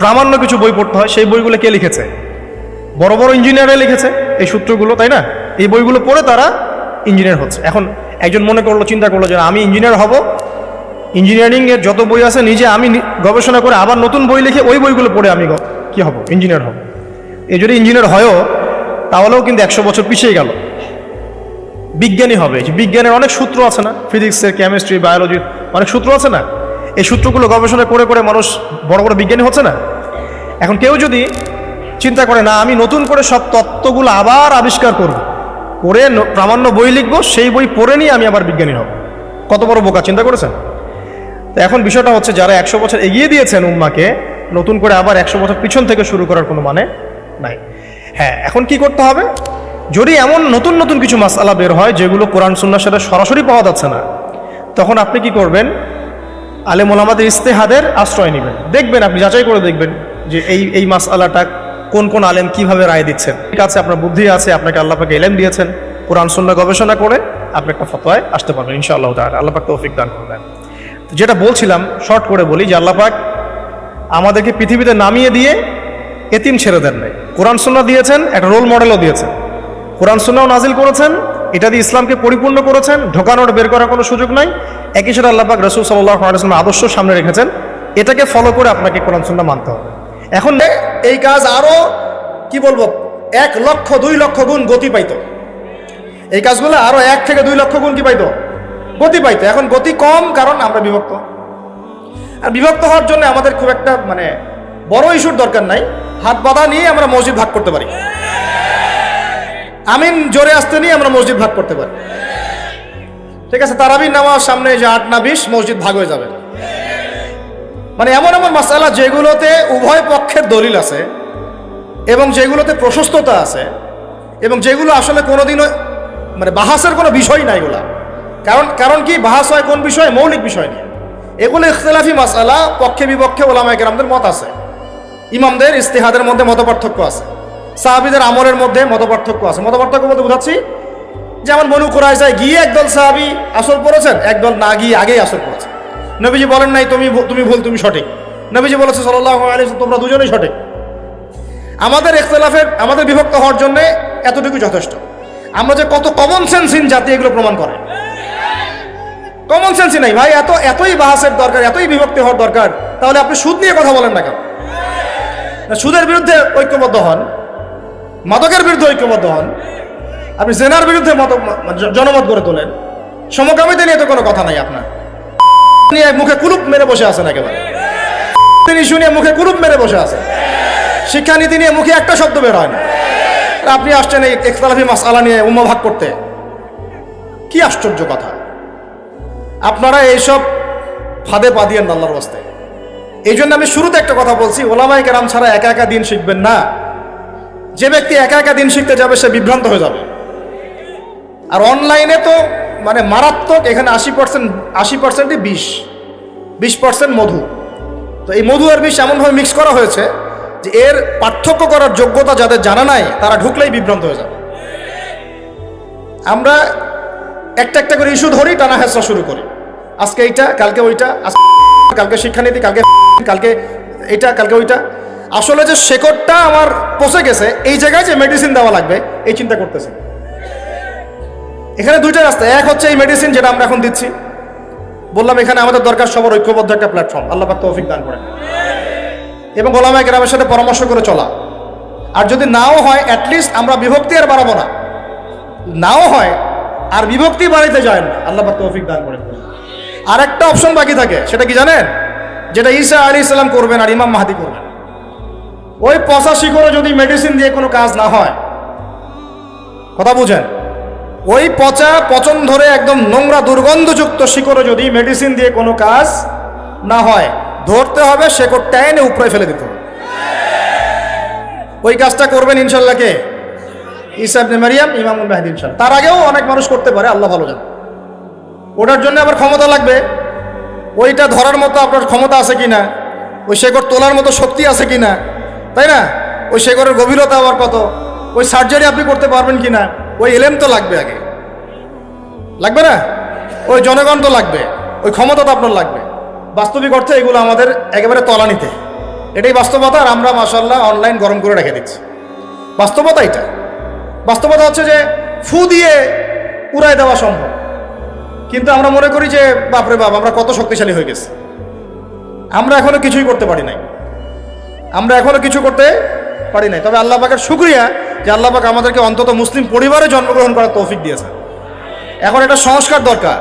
[SPEAKER 1] প্রামাণ্য কিছু বই পড়তে হয়। সেই বইগুলো কে লিখেছে? বড় বড় ইঞ্জিনিয়াররা লিখেছে এই সূত্রগুলো, তাই না? এই বইগুলো পড়ে তারা ইঞ্জিনিয়ার হচ্ছে। এখন একজন চিন্তা করলো যে আমি ইঞ্জিনিয়ার হব, ইঞ্জিনিয়ারিং এর যত বই আছে নিজে আমি গবেষণা করে আবার নতুন বই লিখে ওই বইগুলো পড়ে আমি কি হব? ইঞ্জিনিয়ার হব। এই যদি ইঞ্জিনিয়ার হয়ও, তাহলেও কিন্তু 100 বছর পিছিয়ে গেল। বিজ্ঞানী হবে, যে বিজ্ঞানের অনেক সূত্র আছে না, ফিজিক্সের, কেমিস্ট্রি, বায়োলজির অনেক সূত্র আছে না, এই সূত্রগুলো গবেষণা করে করে মানুষ বড় বড় বিজ্ঞানী হচ্ছে না। এখন কেউ যদি চিন্তা করে না আমি নতুন করে সব তত্ত্বগুলো আবার আবিষ্কার করব, করে প্রামাণ্য বই লিখবো, সেই বই পড়ে নিয়ে আমি আবার বিজ্ঞানী হব, কত বড় বোকা, চিন্তা করেছেন? তো এখন বিষয়টা হচ্ছে যারা 100 বছর এগিয়ে দিয়েছেন উম্মাকে, নতুন করে আবার 100 বছর পিছন থেকে শুরু করার কোনো মানে নাই। হ্যাঁ, এখন কি করতে হবে? যদি এমন নতুন নতুন কিছু মাসআলা বের হয় যেগুলো কোরআন সুন্নাহর সাথে সরাসরি পাওয়া যাচ্ছে না, তখন আপনি কি করবেন? আলেম ওলামাদের ইস্তেহাদের আশ্রয় নেবেন, দেখবেন, আপনি যাচাই করে দেখবেন যে এই মাসআলাটা কোন কোন আলেম কিভাবে রায় দিচ্ছেন। ঠিক আছে, আপনার বুদ্ধি আছে, আপনাকে আল্লাহ পাক ইলম দিয়েছেন, কোরআন সুন্নাহ গবেষণা করে আপনি একটা ফতোয়ায় আসতে পারবেন ইনশাআল্লাহ তাআলা। আল্লাহ পাক তৌফিক দান করবেন। যেটা বলছিলাম, শর্ট করে বলি, যে আল্লাহ পাক আমাদেরকে পৃথিবীতে নামিয়ে দিয়ে এতিম ছেড়ে দেন নাই, কোরআন সুন্নাহ দিয়েছেন, একটা রোল মডেলও দিয়েছেন, কোরআন সুন্নাহ নাজিল করেছেন, এটা দিয়ে ইসলামকে পরিপূর্ণ করেছেন, ঢোকানোর বের করার কোনো সুযোগ নাই। একই সাথে আল্লাহ পাক রাসূল সাল্লাল্লাহু আলাইহি ওয়াসাল্লামের আদর্শ সামনে রেখেছেন, এটাকে ফলো করে আপনাকে কোরআন সুন্নাহ মানতে হবে। এখন এই কাজ আরো কি বলবো 1 লক্ষ 2 লক্ষ গুণ গতি পাইতো, এই কাজগুলো আরো 1 থেকে 2 লক্ষ গুণ কি পাইতো, গতি পাইতো। এখন গতি কম, কারণ আমরা বিভক্ত। আর বিভক্ত হওয়ার জন্য আমাদের খুব একটা মানে বড় ইস্যুর দরকার নাই, হাত বাঁধা নিয়ে আমরা মসজিদ ভাগ করতে পারি, আমিন জোরে আসতে নিয়ে আমরা মসজিদ ভাগ করতে পারি। ঠিক আছে, তারাবির নামাজ সামনে যে 8 না 20 মসজিদ ভাগ হয়ে যাবে। মানে এমন এমন মাসআলা যেগুলোতে উভয় পক্ষের দলিল আছে এবং যেগুলোতে প্রশস্ততা আছে এবং যেগুলো আসলে কোনোদিনও মানে বাহাসের কোনো বিষয় নাই এগুলা। কারণ কি বাহাস হয় কোন বিষয়? মৌলিক বিষয় নিয়ে। এগুলো ইখতিলাফি মাসআলা, পক্ষে বিপক্ষে ওলামায়ে কেরামদের মত আছে, ইমামদের ইজতিহাদের মধ্যে মতপার্থক্য আছে, সাহাবীদের আমলের মধ্যে মতপার্থক্য আছে। মতপার্থক্য বলতে বোঝাচ্ছি, যেমন বনু কুরাইজায় গিয়ে একদল সাহাবী আসর পড়েছেন, একদল না গিয়ে আগেই আসর পড়েছেন। নবীজি বলেন নাই তুমি ভুল তুমি সঠিক, নবীজি বলেছে সাল্লাল্লাহু আলাইহি ওয়াসাল্লাম তোমরা দুজনেই সঠিক। আমাদের ইখতিলাফের, আমাদের বিভক্ত হওয়ার জন্য এতটুকু যথেষ্ট। আমরা যে কত কমন সেন্সহীন জাতি, এগুলো প্রমাণ করে। কমন সেন্সই নাই ভাই, এতই বাহাসের দরকার, এতই বিভক্তি হওয়ার দরকার, তাহলে আপনি সুদ নিয়ে কথা বলেন না কেন? সুদের বিরুদ্ধে ঐক্যবদ্ধ হন, মাদকের বিরুদ্ধে ঐক্যবদ্ধ হন, আপনি জেনার বিরুদ্ধে জনমত গড়ে তোলেন, সমকামিতা নিয়ে তো কোনো কথা নাই। আপনার নিয়ে মুখে কুলুপ মেরে বসে আছেন, একেবারে ইস্যু নিয়ে মুখে কুলুপ মেরে বসে আছেন, শিক্ষানীতি নিয়ে মুখে একটা শব্দ বের হয় না। আপনি আসছেন এই ইখতিলাফি মাসআলা নিয়ে উম্মাহ ভাগ করতে, কি আশ্চর্য কথা! আপনারা এইসব ফাঁদে পা দিয়েন আল্লাহর ওয়াস্তে। এই জন্য আমি শুরুতে একটা কথা বলছি, ওলামায়ে কেরাম ছাড়া একা একা দিন শিখবেন না। যে ব্যক্তি একা একা দিন শিখতে যাবে সে বিভ্রান্ত হয়ে যাবে। আর অনলাইনে তো মানে মারাত্মক, এখানে 80%ই 20% মধু। তো এই মধু আর বিষ এমনভাবে মিক্স করা হয়েছে যে এর পার্থক্য করার যোগ্যতা যাদের জানা নাই, তারা ঢুকলেই বিভ্রান্ত হয়ে যাবে। আমরা একটা একটা করে ইস্যু ধরি, টানা হেঁচড়া শুরু করি, আজকে এইটা, কালকে ওইটা, কালকে শিক্ষানীতি, কালকে এইটা, কালকে ওইটা। আসলে যে শেকড়টা আমার পচে গেছে, এই জায়গায় যে মেডিসিন দেওয়া লাগবে এই চিন্তা করতেছি। এখানে দুইটা রাস্তা, এক হচ্ছে এই মেডিসিন যেটা আমরা এখন দিচ্ছি। বললাম এখানে আমাদের দরকার সবার ঐক্যবদ্ধ একটা প্ল্যাটফর্ম, আল্লাহ পাক তৌফিক দান করেন, এবং ওলামায়ে কেরামের সাথে পরামর্শ করে চলা। আর যদি নাও হয়, অ্যাটলিস্ট আমরা বিভক্তি আর বাড়াবো না, নাও হয় আর বিভক্তি বাড়াইতে যায় না, আল্লাহ পাক তৌফিক দান করেন। আর একটা অপশন বাকি থাকে, সেটা কি জানেন? যেটা ঈসা আলাইহিস সালাম করবেন আর ইমাম মাহদী করবেন। ওই পচা শিকড়ে যদি মেডিসিন দিয়ে কোনো কাজ না হয়, কথা বুঝেন, ওই পচন ধরে একদম নোংরা দুর্গন্ধযুক্ত শিকড়ে যদি মেডিসিন দিয়ে কোনো কাজ না হয়, ধরতে হবে, শেকড়টা এনে উপরে ফেলে দিতে হবে। ওই কাজটা করবেন ইনশাল্লাহ কে? ঈসা ইবনে মারইয়াম, ইমামুল মাহদী ইনশাল্লাহ। তার আগেও অনেক মানুষ করতে পারে, আল্লাহ ভালো জানে। ওটার জন্য আবার ক্ষমতা লাগবে, ওইটা ধরার মতো আপনার ক্ষমতা আছে কিনা, ওই শেকড় তোলার মতো শক্তি আছে কিনা, তাই না? ওই শেকড়ের গভীরতা আবার কত, ওই সার্জারি আপনি করতে পারবেন কিনা, ওই এলেম তো লাগবে, আগে লাগবে না? ওই জনগণ তো লাগবে, ওই ক্ষমতা তো আপনার লাগবে। বাস্তবিক অর্থে এগুলো আমাদের একেবারে তলানিতে, এটাই বাস্তবতা। আর আমরা মাশাআল্লাহ অনলাইন গরম করে রেখে দিচ্ছি। বাস্তবতা এটা। বাস্তবতা হচ্ছে যে ফু দিয়ে উড়াই দেওয়া সম্ভব, কিন্তু আমরা মনে করি যে বাপরে বাপ আমরা কত শক্তিশালী হয়ে গেছি। আমরা এখনো কিছুই করতে পারি নাই, তবে আল্লাহ পাকের শুকরিয়া যে আল্লাহ পাক আমাদেরকে অন্তত মুসলিম পরিবারে জন্মগ্রহণ করার তৌফিক দিয়েছে। এখন এটা সংস্কার দরকার,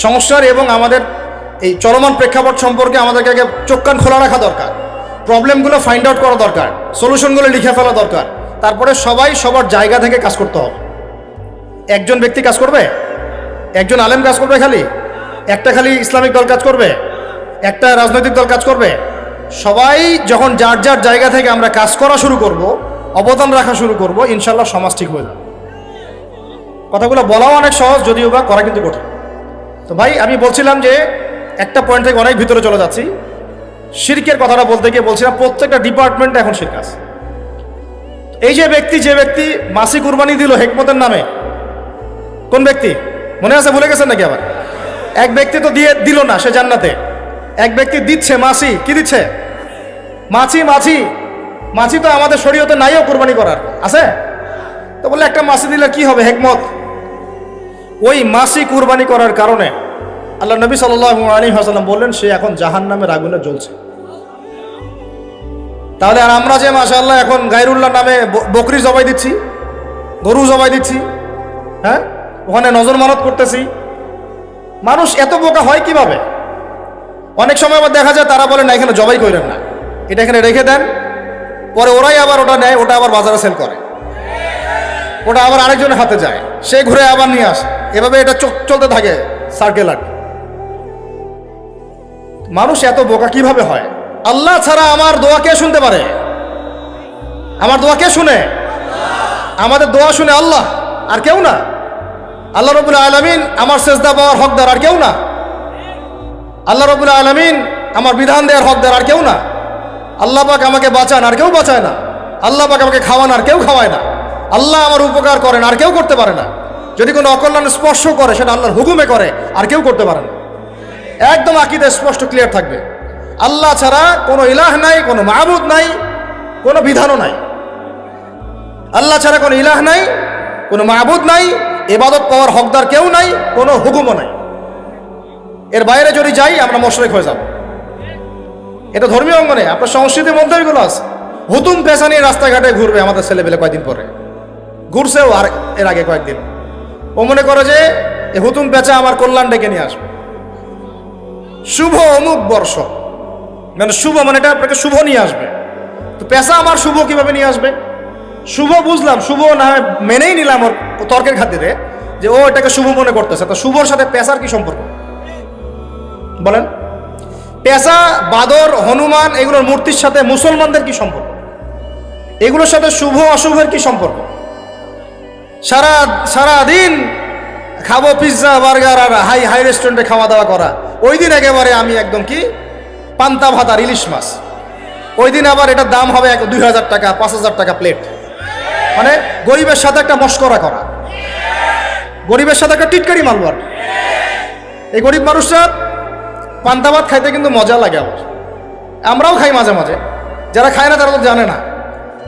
[SPEAKER 1] সংস্কার, এবং আমাদের এই চলমান প্রেক্ষাপট সম্পর্কে আমাদেরকে আগে চোখ কান খোলা রাখা দরকার, প্রবলেমগুলো ফাইন্ড আউট করা দরকার, সলিউশনগুলো লিখে ফেলা দরকার। তারপরে সবাই সবার জায়গা থেকে কাজ করতে হবে। একজন ব্যক্তি কাজ করবে, একজন আলেম কাজ করবে, একটা খালি ইসলামিক দল কাজ করবে, একটা রাজনৈতিক দল কাজ করবে? সবাই যখন যার যার জায়গা থেকে আমরা কাজ করা শুরু করব, অবদান রাখা শুরু করব, ইনশাল্লাহ সমাজ ঠিক হয়ে যাবে। কথাগুলো বলাও অনেক সহজ, যদিও বা করা কিন্তু কঠিন। তো ভাই, আমি বলছিলাম যে একটা পয়েন্ট থেকে অনেক ভিতরে চলে যাচ্ছি। শিরকের কথাটা বলতে গিয়ে বলছিলাম প্রত্যেকটা ডিপার্টমেন্টে এখন শিরক আছে। এই যে ব্যক্তি মাসি কুরবানি দিল হেকমতের নামে, কোন ব্যক্তি মনে আছে? ভুলে গেছেন নাকি আবার? এক ব্যক্তি তো দিয়ে দিল না, সে জান্নাতে। এক ব্যক্তি দিচ্ছে মাসি, কি দিচ্ছে? মাছি তো আমাদের শরীয়তে নাইও কুরবানি করার, আছে? তো বলে একটা মাছি দিলে কি হবে? হেকমত। ওই মাসি কুরবানি করার কারণে আল্লাহ নবী সাল্লাল্লাহু আলাইহি ওয়াসাল্লাম বললেন সে এখন জাহান্নামের আগুনে জ্বলছে। তাহলে আর আমরা যে মাশাআল্লাহ এখন গায়রুল্লাহ নামে বকরি জবাই দিচ্ছি, গরু জবাই দিচ্ছি, হ্যাঁ, ওখানে নজর মানত করতেছি, মানুষ এত বোকা হয় কিভাবে? অনেক সময় আবার দেখা যায় তারা বলে না এখানে জবাই করেন না, এটা এখানে রেখে দেন, পরে ওরাই আবার ওটা নেয়, ওটা আবার বাজারে সেল করে, ওটা আবার আরেকজনের হাতে যায়, সে ঘুরে আবার নিয়ে আসে, এভাবে এটা চলতে থাকে সার্কেল। আর মানুষ এত বোকা কিভাবে হয়? আল্লাহ ছাড়া আমার দোয়া কে শুনতে পারে? আমার দোয়া কে শুনে? আমাদের দোয়া শুনে আল্লাহ, আর কেউ না। আল্লাহ রাব্বুল আলামিন আমার সেজদা পাওয়ার হকদার, আর কেউ না। আল্লাহ রাব্বুল আলামিন আমার বিধান দেওয়ার হকদার, আর কেউ না। আল্লাহ পাক আমাকে বাঁচান, আর কেউ বাঁচায় না। আল্লাহ পাক আমাকে খাওয়ান, আর কেউ খাওয়ায় না। আল্লাহ আমার উপকার করেন, আর কেউ করতে পারে না। যদি কোনো অকল্যাণ স্পর্শ করে সেটা আল্লাহর হুকুমে করে, আর কেউ করতে পারে না। একদম আকীদা স্পষ্ট ক্লিয়ার থাকবে। আল্লাহ ছাড়া কোনো ইলাহ নাই, কোনো মাবুদ নাই, কোনো বিধানও নাই। আল্লাহ ছাড়া কোনো ইলাহ নাই, কোনো মাবুদ নাই, ইবাদত পাওয়ার হকদার কেউ নাই, কোনো হুকুমও নাই। এর বাইরে যদি যাই আমরা মুশরিক হয়ে যাব। এটা ধর্মীয় অঙ্গনে, আপনার সংস্কৃতির মধ্যে এগুলো আছে। হুতুম পেশা নিয়ে রাস্তাঘাটে ঘুরবে আমাদের ছেলেপেলে, কয়েকদিন পরে ঘুরছেও, আর এর আগে কয়েকদিন। ও মনে করে যে এই হুতুম পেঁচা আমার কল্যাণ ডেকে নিয়ে আসবে। শুভ অমুক বর্ষ, মানে শুভ মানে এটা আপনাকে শুভ নিয়ে আসবে। তো পেশা আমার শুভ কিভাবে নিয়ে আসবে? শুভ বুঝলাম, শুভ না হয় মেনেই নিলাম ওর তর্কের খাতিরে যে ও এটাকে শুভ মনে করতেছে। তো শুভর সাথে পেশার কি সম্পর্ক বলেন? পেশা, বাদর, হনুমান এগুলোর মূর্তির সাথে মুসলমানদের কি সম্পর্ক? এগুলোর সাথে শুভ অশুভের কি সম্পর্ক? সারা দিন খাবো পিৎজা, বার্গার আর হাই রেস্টুরেন্টে খাওয়া দাওয়া করা, ওই দিন একেবারে আমি একদম কি পান্তা ভাত আর ইলিশ মাছ, ওই দিন আবার এটার দাম হবে 2000 টাকা, 5000 টাকা প্লেট। মানে গরিবের সাথে একটা মস্করা করা, গরিবের সাথে একটা টিটকারি মারবো। আর এই গরিব মানুষরা পান্তা ভাত খাইতে কিন্তু মজা লাগে। আবার আমরাও খাই মাঝে মাঝে, যারা খায় না তারা তো জানে না।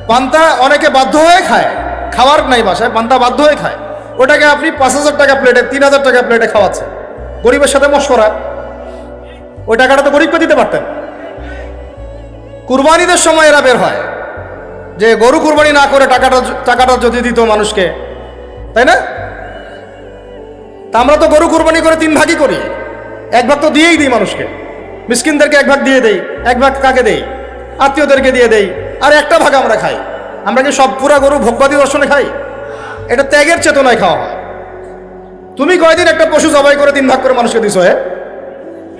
[SPEAKER 1] পান্তা অনেকে বাধ্য হয়ে খায়, খাওয়ার নাই বাসায়, পান্তা বাধ্য হয়ে খায়। ওটাকে আপনি 5000 টাকা প্লেটে, 3000 টাকা প্লেটে খাওয়াচ্ছে, গরিবের সাথে মস্করা। ওই টাকাটা তো গরিবকে দিতে পারতেন। কুরবানিদের সময় এরা বের হয় যে গরু কুরবানি না করে টাকাটা যদি দিত মানুষকে, তাই না? তা আমরা তো গরু কুরবানি করে 3 ভাগই করি, 1 ভাগ তো দিয়েই দিই মানুষকে। মিসকিনদেরকে 1 ভাগ দিয়ে দেই, 1 ভাগ কাকে দেই? আত্মীয়দেরকে দিয়ে দেই, আর 1টা ভাগ আমরা খাই। আমরা কি সব পুরা গরু ভোগবাদী দর্শনে খাই? এটা ত্যাগের চেতনায় খাওয়া হয়। তুমি কয়দিন একটা পশু জবাই করে 3 ভাগ করে মানুষকে দিছো?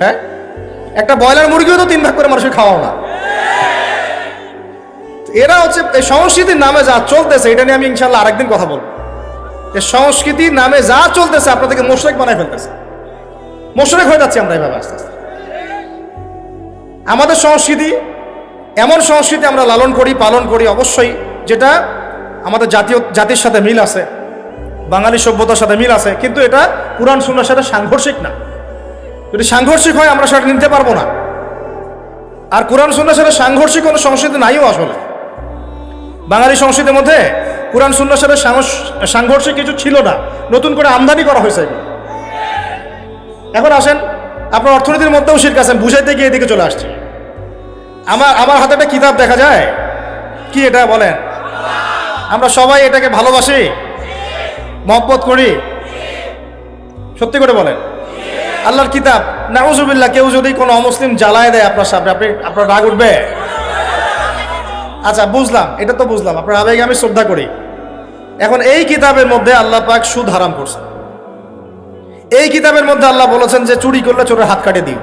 [SPEAKER 1] হ্যাঁ, একটা ব্রয়লার মুরগিও তো 3 ভাগ করে মানুষকে খাওয়াও না। এরা হচ্ছে এই সংস্কৃতির নামে যা চলতেছে, এটা নিয়ে আমি ইনশাল্লাহ আরেকদিন কথা বলবো। এই সংস্কৃতির নামে যা চলতেছে আপনাদেরকে মুশরিক বানায় ফেলতেছে। মুশরিক হয়ে যাচ্ছে আমরা এভাবে আস্তে আস্তে। আমাদের সংস্কৃতি এমন সংস্কৃতি আমরা লালন করি, পালন করি অবশ্যই, যেটা আমাদের জাতির সাথে মিল আছে, বাঙালি সভ্যতার সাথে মিল আছে, কিন্তু এটা কুরআন সুন্নাহর সাথে সাংঘর্ষিক না। যদি সাংঘর্ষিক হয় আমরা সেটা নিতে পারবো না। আর কুরআন সুন্নাহর সাথে সাংঘর্ষিক কোনো সংস্কৃতি নাইও আসলে। বাঙালি সংস্কৃতির মধ্যে কুরআন সুন্নাহর সাথে সাংঘর্ষিক কিছু ছিল না, নতুন করে আমদানি করা হয়েছে। এখন আসেন, আপনার অর্থনীতির মধ্যেও শিরক আছে, বুঝাইতে গিয়ে এদিকে চলে আসছে। আমার হাতে একটা কিতাব দেখা যায়, কি এটা বলেন? আমরা সবাই এটাকে ভালোবাসি, মহব্বত করি, সত্যি করে বলেন? আল্লাহর কিতাব, নাউজুবিল্লাহ, কেউ যদি কোনো অমুসলিম জ্বালায় দেয় আপনার সামনে, আপনার রাগ উঠবে? আচ্ছা বুঝলাম, এটা তো বুঝলাম, আপনার আবেগে আমি শ্রদ্ধা করি। এখন এই কিতাবের মধ্যে আল্লাহ পাক সুদ হারাম করছে। এই কিতাবের মধ্যে আল্লাহ বলেছেন যে চুরি করলে চোরের হাত কাটে দিও।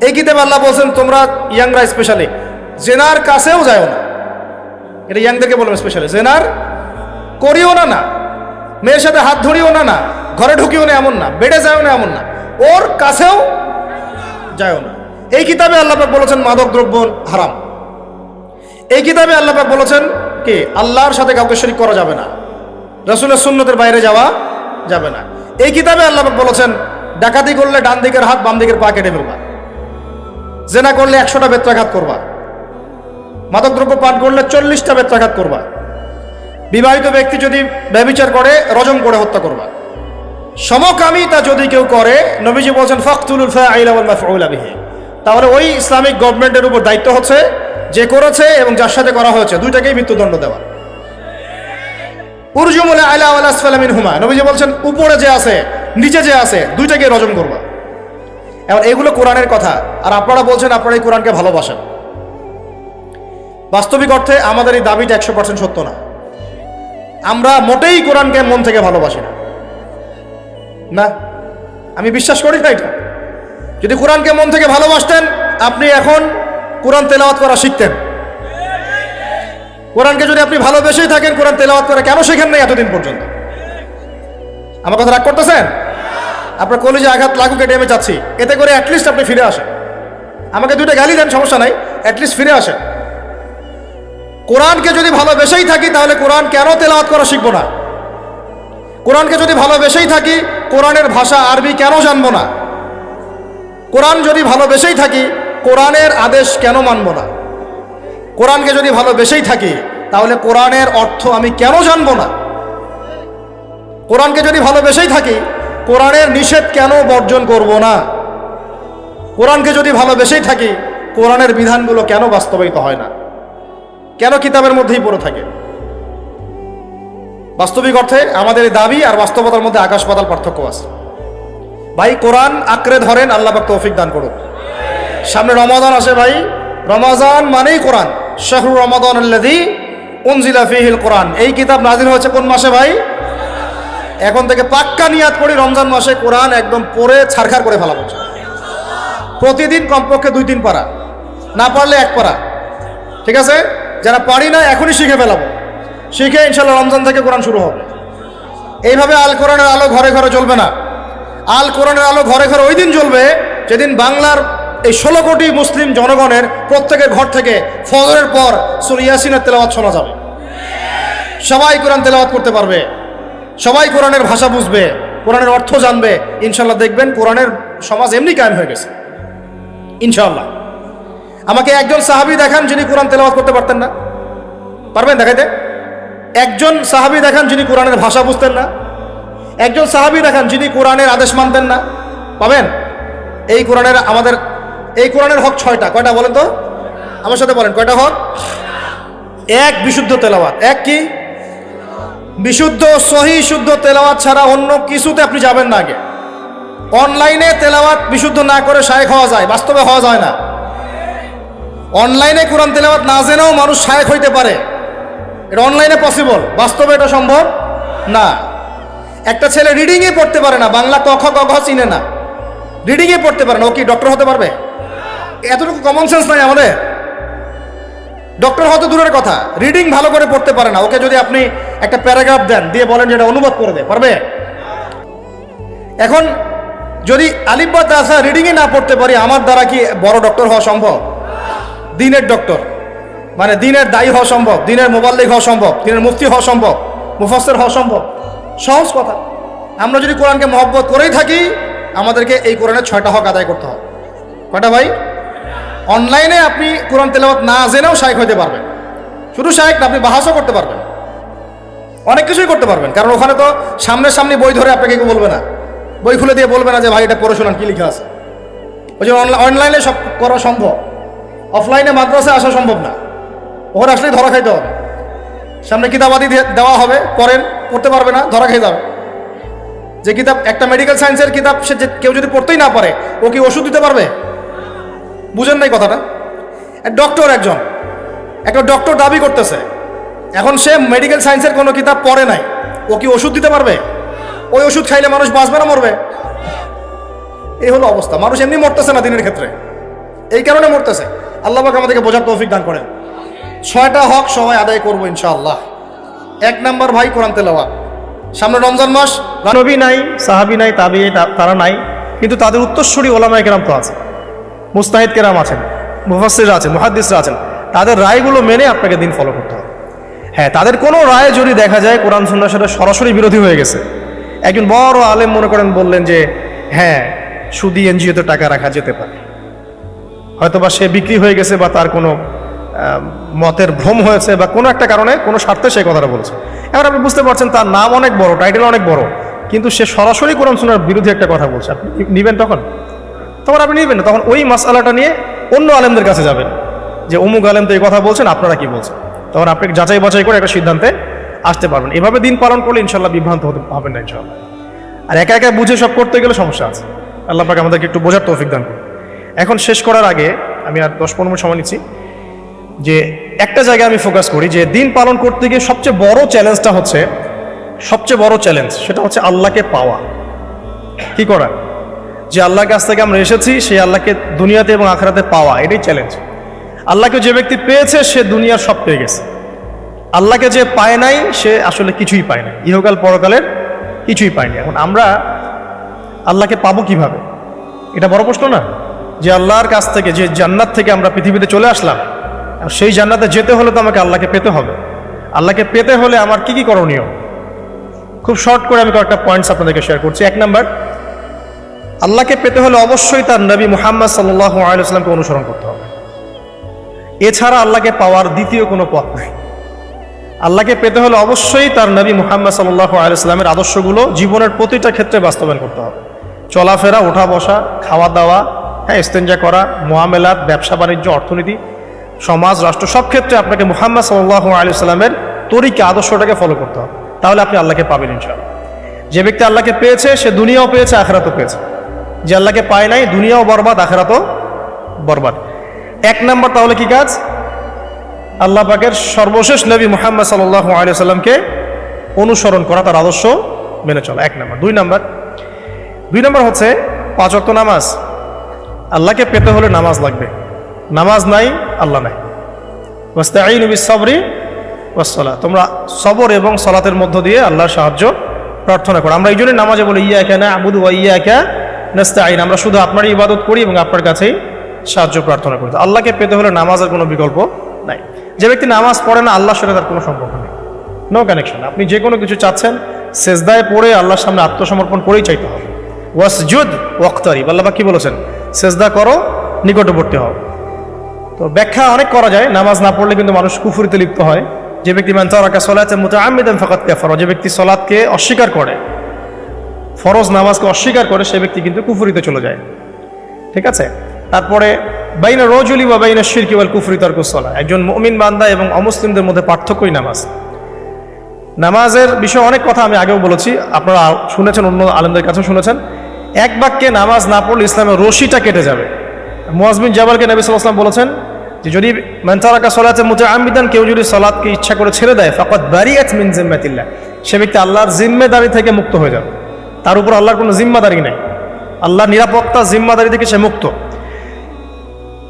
[SPEAKER 1] এই কিতাবে আল্লাহ বলছেন তোমরা ইয়াংরা স্পেশালি জেনার কাছেও যাও না। এটা ইয়াংদেরকে বলবেন স্পেশালি, জেনার করিও না, না মেয়ের সাথে হাত ধরিও না, না ঘরে ঢুকিও না এমন না, বেডে যাও না এমন না, ওর কাছেও যাও না। এই কিতাবে আল্লাহ পাক বলেছেন মাদক দ্রব্য হারাম। এই কিতাবে আল্লাহ পাক বলেছেন কি আল্লাহর সাথে কাউকে শরীক করা যাবে না, রাসূলের সুন্নতের বাইরে যাওয়া যাবে না। এই কিতাবে আল্লাহ পাক বলেছেন ডাকাতি করলে ডান দিকের হাত বাম দিকের পা কেটে ফেলবা, জেনা করলে 100টা বেত্রাঘাত করবা, মাদকদ্রব্য পান করলে 40টা বেত্রাঘাত করবা, বিবাহিত ব্যক্তি যদি ব্যভিচার করে রজম করে হত্যা করবা, সমকামিতা যদি কেউ করে নবীজি বলছেন ফাকতুলুল ফাইলা ওয়াল মাফউলা বিহি, তাহলে ওই ইসলামিক গভর্নমেন্টের উপর দায়িত্ব হচ্ছে যে করেছে এবং যার সাথে করা হয়েছে দুইটাকেই মৃত্যুদণ্ড দেওয়া। উরজুমুল আলা ওয়াল আসফালা মিনহুমা, নবীজি বলছেন উপরে যে আছে নিচে যে আছে দুইটাকে রজম করবা। এখন এগুলো কোরআনের কথা, আর আপনারা বলছেন আপনারা এই কোরআনকে ভালোবাসেন। বাস্তবিক অর্থে আমাদের এই দাবিটা 100% সত্য না। আমরা মোটেই কোরআনকে মন থেকে ভালোবাসি না, না আমি বিশ্বাস করি না এটা। যদি কোরআনকে মন থেকে ভালোবাসতেন আপনি এখন কোরআন তেলাওয়াত করা শিখতেন। কোরআনকে যদি আপনি ভালোবেসেই থাকেন কোরআন তেলাওয়াত করা কেন শেখেন নাই এতদিন পর্যন্ত? আমার কথা রাগ করতেছেন? আপনার কলেজে আঘাত লাগুক এটাই আমি চাচ্ছি, এতে করে অ্যাটলিস্ট আপনি ফিরে আসেন। আমাকে দুইটা গালি দেন সমস্যা নাই, অ্যাটলিস্ট ফিরে আসেন। কোরআনকে যদি ভালোবেসেই থাকি তাহলে কোরআন কেন তেলাওয়াত করা শিখবো না? কোরআনকে যদি ভালোবেসেই থাকি কোরআনের ভাষা আরবি কেন জানবো না? কোরআন যদি ভালোবেসেই থাকি কোরআনের আদেশ কেন মানবো না? কোরআনকে যদি ভালোবেসেই থাকি তাহলে কোরআনের অর্থ আমি কেন জানবো না? কোরআনকে যদি ভালোবেসেই থাকি কোরআনের নিষেধ কেন বর্জন করব না? কোরআনকে যদি ভালোবেসেই থাকি কোরআনের বিধানগুলো কেন বাস্তবায়িত হয় না? কেন কিতাবের মধ্যেই পড়ে থাকে? বাস্তবিক অর্থে আমাদের দাবি আর বাস্তবতার মধ্যে আকাশ পাতাল পার্থক্য আছে। ভাই কোরআন আঁকড়ে ধরেন, আল্লাহ পাক তৌফিক দান করুন। সামনে রমাদান আসে ভাই, রমাদান মানেই কোরআন। শাহরু রমাদান আল্লাযী উনজিলা ফীহিল কোরআন, এই কিতাব নাযিল হয়েছে কোন মাসে ভাই? এখন থেকে পাক্কা নিয়াত করি রমজান মাসে কোরআন একদম পড়ে ছারখার করে ফেলাবো। প্রতিদিন কমপক্ষে 2-3 পারা, না পারলে 1 পারা, ঠিক আছে? যারা পারি না এখনই শিখে ফেলাবো, শিখে ইনশাল্লাহ রমজান থেকে কোরআন শুরু হবে। এইভাবে আল কোরআনের আলো ঘরে ঘরে জ্বলবে না। আল কোরআনের আলো ঘরে ঘরে ওই দিন জ্বলবে যেদিন বাংলার এই 16 কোটি মুসলিম জনগণের প্রত্যেকের ঘর থেকে ফজরের পর সূরা ইয়াসিনের তেলাওয়াত শোনা যাবে। সবাই কোরআন তেলাওয়াত করতে পারবে, সবাই কোরআনের ভাষা বুঝবে, কোরআনের অর্থ জানবে। ইনশাল্লাহ দেখবেন কোরআনের সমাজ এমনি কায়েম হয়ে গেছে ইনশাআল্লাহ। আমাকে একজন সাহাবী দেখান যিনি কোরআন তেলাওয়াত করতে পারতেন না, পারবেন দেখাইতে? একজন সাহাবী দেখান যিনি কোরআনের ভাষা বুঝতেন না, একজন সাহাবী দেখান যিনি কোরআনের আদেশ মানতেন না, পাবেন? এই কোরআনের আমাদের এই কোরআনের হক 6টা। কয়টা বলেন তো? আমার সাথে বলেন কয়টা হক? এক, বিশুদ্ধ তেলাওয়াত। এক কি? বিশুদ্ধ সহি শুদ্ধ তেলাওয়াত ছাড়া অন্য কিছুতে আপনি যাবেন না। আগে অনলাইনে তেলাওয়াত বিশুদ্ধ না করে শায়েখ হওয়া যায়, বাস্তবে হওয়া যায় না। অনলাইনে কোরআন তেলাওয়াত না জেনেও মানুষ শায়েখ হইতে পারে, এটা অনলাইনে পসিবল, বাস্তবে এটা সম্ভব না। একটা ছেলে রিডিংয়ে পড়তে পারে না, বাংলা ক খ গ ঘ চিনে না, রিডিংয়ে পড়তে পারে না, ও কি ডক্টর হতে পারবে? এতটুকু কমন সেন্স নাই আমাদের? ডক্টর হতে দূরের কথা, রিডিং ভালো করে পড়তে পারে না, ওকে যদি আপনি একটা প্যারাগ্রাফ দেন দিয়ে বলেন যে এটা অনুবাদ করে দে, পারবে? এখন যদি আলিফ বা তা রিডিংয়ে না পড়তে পারি আমার দ্বারা কি বড় ডক্টর হওয়া সম্ভব? দিনের ডক্টর মানে দিনের দায়ী হওয়া সম্ভব, দিনের মুবাল্লিগ হওয়া সম্ভব, দিনের মুফতি হওয়া সম্ভব, মুফাসসির হওয়া সম্ভব? সহজ কথা। আমরা যদি কোরআনকে মহব্বত করেই থাকি আমাদেরকে এই কোরআনের 6টা হক আদায় করতে হবে। কয়টা ভাই? অনলাইনে আপনি কোরআন তেলাওয়াত না জেনেও শায়েখ হতে পারবেন। শুধু শায়েখ না, আপনি বাহাসও করতে পারবেন, অনেক কিছুই করতে পারবেন, কারণ ওখানে তো সামনে বই ধরে আপনাকে কেউ বলবে না, বই খুলে দিয়ে বলবে না যে ভাই এটা পড়ে শোনান কি লেখা আছে। ওই যে অনলাইনে সব করা সম্ভব, অফলাইনে মাদ্রাসায় আসা সম্ভব না, ওখানে আসলেই ধরা খাইতে হবে। সামনে কিতাবাদি দেওয়া হবে, পড়েন, পড়তে পারবে না, ধরা খেয়ে যাবে। যে কিতাব, একটা মেডিকেল সায়েন্সের কিতাব সে কেউ যদি পড়তেই না পারে, ও কি ওষুধ দিতে পারবে? বুঝেন নাই কথাটা? ডক্টর, একটা ডক্টর দাবি করতেছে, এখন সে মেডিকেল সায়েন্সের কোনো কিতাব পড়ে নাই, ও কি ওষুধ দিতে পারবে? ওই ওষুধ খাইলে মানুষ বাঁচবে না মরবে? এই হলো অবস্থা। মানুষ এমনি মরতেছে না দিনের ক্ষেত্রে, এই কারণে মরতেছে। আল্লাহ পাক আমাদেরকে বোঝার তৌফিক দান করেন। 6টা হক সবাই আদায় করবো ইনশাআল্লাহ। 1 নাম্বার ভাই, কোরআন তেলাওয়াত। সামনে রমজান মাস, নবী নাই, সাহাবী নাই, তাবি তারা নাই, কিন্তু তাদের উত্তরসূরি ওলামায়ে কেরাম তো আছে, মুস্তাহিদ কেরাম আছেন, মুফাসসিররা আছেন, মুহাদ্দিসরা আছেন। তাদের রায়গুলো মেনে আপনাকে দিন ফলো করতে হবে। হ্যাঁ, তাদের কোনো রায় যদি দেখা যায় কোরআন সুন্নাহর সাথে সরাসরি বিরোধী হয়ে গেছে, একজন বড় আলেম মনে করেন বললেন যে হ্যাঁ সুদী এনজিওতে টাকা রাখা যেতে পারে, হয়তোবা সে বিক্রি হয়ে গেছে বা তার কোনো মতের ভ্রম হয়েছে বা কোনো একটা কারণে, কোনো স্বার্থে সেই কথাটা বলছে। এবার আপনি বুঝতে পারছেন তার নাম অনেক বড়, টাইটেল অনেক বড়, কিন্তু সে সরাসরি কোরআন সুন্নাহর বিরোধী একটা কথা বলছে। আপনি নিবেন? তখন আপনি নিবেন না, তখন ওই মাসআলাটা নিয়ে অন্য আলেমদের কাছে যাবেন যে অমুক আলেম তো এই কথা বলছেন, আপনারা কি বলছেন। তখন আপনি যাচাই বাছাই করে একটা সিদ্ধান্তে আসতে পারবেন। এভাবে দিন পালন করলে ইনশাল্লাহ বিভ্রান্ত হবেন না ইনশাল্লাহ। আর একা একা বুঝে সব করতে গেলে সমস্যা আছে। আল্লাহ পাক আমাদেরকে একটু বোঝার তৌফিক দান করুন। এখন শেষ করার আগে আমি আর 10-15 মিনিট সময় নিচ্ছি, যে একটা জায়গায় আমি ফোকাস করি যে দিন পালন করতে গিয়ে সবচেয়ে বড় চ্যালেঞ্জটা হচ্ছে, সেটা হচ্ছে আল্লাহকে পাওয়া। কি করা? যে আল্লাহর কাছ থেকে আমরা এসেছি, সেই আল্লাহকে দুনিয়াতে এবং আখিরাতে পাওয়া, এটাই চ্যালেঞ্জ। আল্লাহকে যে ব্যক্তি পেয়েছে সে দুনিয়ার সব পেয়ে গেছে। আল্লাহকে যে পায় নাই সে আসলে কিছুই পায় না, ইহকাল পরকালের কিছুই পায়নি। এখন আমরা আল্লাহকে পাবো কিভাবে? এটা বড় প্রশ্ন না? যে আল্লাহর কাছ থেকে, যে জান্নাত থেকে আমরা পৃথিবীতে চলে আসলাম, সেই জান্নাতে যেতে হলে তো আমাকে আল্লাহকে পেতে হবে। আল্লাহকে পেতে হলে আমার কি কি করণীয়? খুব শর্ট করে আমি কয়েকটা পয়েন্টস আপনাদেরকে শেয়ার করছি। 1 নাম্বার, আল্লাহকে পেতে হলে অবশ্যই তার নবী মুহাম্মদ সাল্লাল্লাহু আলাইহি ওয়াসাল্লামকে অনুসরণ করতে হবে। এছাড়া আল্লাহকে পাওয়ার দ্বিতীয় কোনো পথ নাই। আল্লাহকে পেতে হলে অবশ্যই তার নবী মুহাম্মদ সাল্লাল্লাহু আলাইহি ওয়াসাল্লামের আদর্শগুলো জীবনের প্রতিটা ক্ষেত্রে বাস্তবায়ন করতে হবে। চলাফেরা, ওঠা বসা, খাওয়া দাওয়া, হ্যাঁ, ইস্তেঞ্জা করা, মুআমালাত, ব্যবসা বাণিজ্য, অর্থনীতি, সমাজ, রাষ্ট্র, সব ক্ষেত্রে আপনাকে মুহাম্মদ সাল্লাল্লাহু আলাইহি ওয়াসাল্লামের তরিকা, আদর্শটাকে ফলো করতে হবে। তাহলে আপনি আল্লাহকে পাবেন ইনশাআল্লাহ। যে ব্যক্তি আল্লাহকে পেয়েছে সে দুনিয়াও পেয়েছে, আখিরাতও পেয়েছে। যে আল্লাহকে পায় নাই, দুনিয়াও বরবাদ, আখিরাতও বরবাদ। 1 নাম্বার তাহলে কি কাজ? আল্লাহ পাকের সর্বশেষ নবী মুহাম্মদ সাল্লাল্লাহু আলাইহি ওয়াসাল্লামকে অনুসরণ করা, তার আদর্শ মেনে চলা, 1 নাম্বার। 2 নাম্বার হচ্ছে 5 ওয়াক্ত নামাজ। আল্লাহকে পেতে হলে নামাজ লাগবে। নামাজ নাই, আল্লাহ নাই। ওয়াস্তাঈনু বিস-সাবরি ওয়াস-সালাহ, তোমরা সবর এবং সালাতের মধ্য দিয়ে আল্লাহর সাহায্য প্রার্থনা করো। আমরা এই জন্যই নামাজে বলি ইয়্যাকা না'বুদু ওয়া ইয়্যাকা নাস্তাঈন, আমরা শুধু আপনারই ইবাদত করি এবং আপনার কাছেই সাহায্য প্রার্থনা করি। আল্লাহকে পেতে হলে নামাজের কোনো বিকল্প নাই। যে ব্যক্তি নামাজ পড়ে না, আল্লাহর সাথে তার কোনো সম্পর্ক নেই, নো কানেকশন। আপনি যে কোনো কিছু চাচ্ছেন, সেজদায় পড়ে আল্লাহর সামনে আত্মসমর্পণ করেই চাইতে হবে। ওয়াসজুদ ওয়াক্তারিব, আল্লাহ পাক কি বলেছেন? সেজদা করো, নিকটবর্তী হও। তো ব্যাখ্যা অনেক করা যায়। নামাজ না পড়লে কিন্তু মানুষ কুফরিতে লিপ্ত হয়। যে ব্যক্তি মান তারাকা সালাতান মুতাআম্মিদান ফাকাদ কাফারা, যে ব্যক্তি সালাতকে অস্বীকার করে, ফরজ নামাজকে অস্বীকার করে, সে ব্যক্তি কিন্তু কুফরিতে চলে যায়। ঠিক আছে? তারপরে বাইনা রাজুলি ওয়া বাইনা শিরকি ওয়াল কুফরি তারকুস সালাহ, একজন মুমিন বান্দা এবং অমুসলিমদের মধ্যে পার্থক্যই নামাজ। নামাজের বিষয়ে অনেক কথা আমি আগেও বলেছি, আপনারা শুনেছেন, অন্য আলেমদের কাছেও শুনেছেন। এক বাক্যে নামাজ না পড়লে ইসলামের রশিটা কেটে যাবে। মুআয বিন জাবালকে নবী সাল্লাল্লাহু আলাইহি ওয়াসাল্লাম বলেছেন যে যদি মান তারাকা সালাতান মুতাআম্মিদান, কেউ যদি সালাতকে ইচ্ছা করে ছেড়ে দেয়, ফাকাদ বারিআত মিন জিম্মাতিল্লাহ, সে ব্যক্তি আল্লাহর জিম্মেদারি থেকে মুক্ত হয়ে যাবে। তার উপর আল্লাহর কোনো জিম্মাদারি নাই, আল্লাহর নিরাপত্তা, জিম্মাদারি থেকে সে মুক্ত।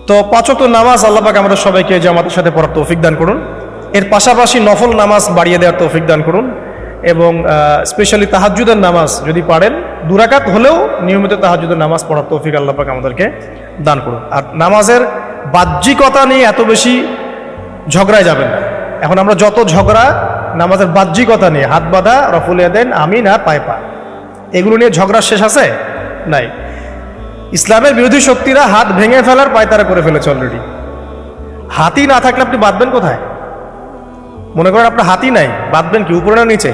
[SPEAKER 1] তো 5 ওয়াক্ত নামাজ আল্লাহ পাক আমাদের সবাইকে জামাতের সাথে পড়ার তৌফিক দান করুন। এর পাশাপাশি নফল নামাজ বাড়িয়ে দেওয়ার তৌফিক দান করুন, এবং স্পেশালি তাহাজ্জুদের নামাজ যদি পারেন 2 রাকাত হলেও নিয়মিত তাহাজ্জুদের নামাজ পড়ার তৌফিক আল্লাহ পাক আমাদেরকে দান করুন। আর নামাজের বাহ্যিকতা নিয়ে এত বেশি ঝগড়ায় যাবেন না। এখন আমরা যত ঝগড়া নামাজের বাহ্যিকতা নিয়ে, হাত বাঁধা, রফুল ইয়াদাইন, আমিন আর পায়ে পা, এগুলো নিয়ে ঝগড়ার শেষ আছে? নাই। ইসলামের বিরোধী শক্তিরা হাত ভেঙে ফেলার পায়তারা করে ফেলেছে অলরেডি। হাতই না থাকলে আপনি বাঁধবেন কোথায়? মনে করেন আপনার হাতই নাই, বাঁধবেন কি উপরে না নিচে?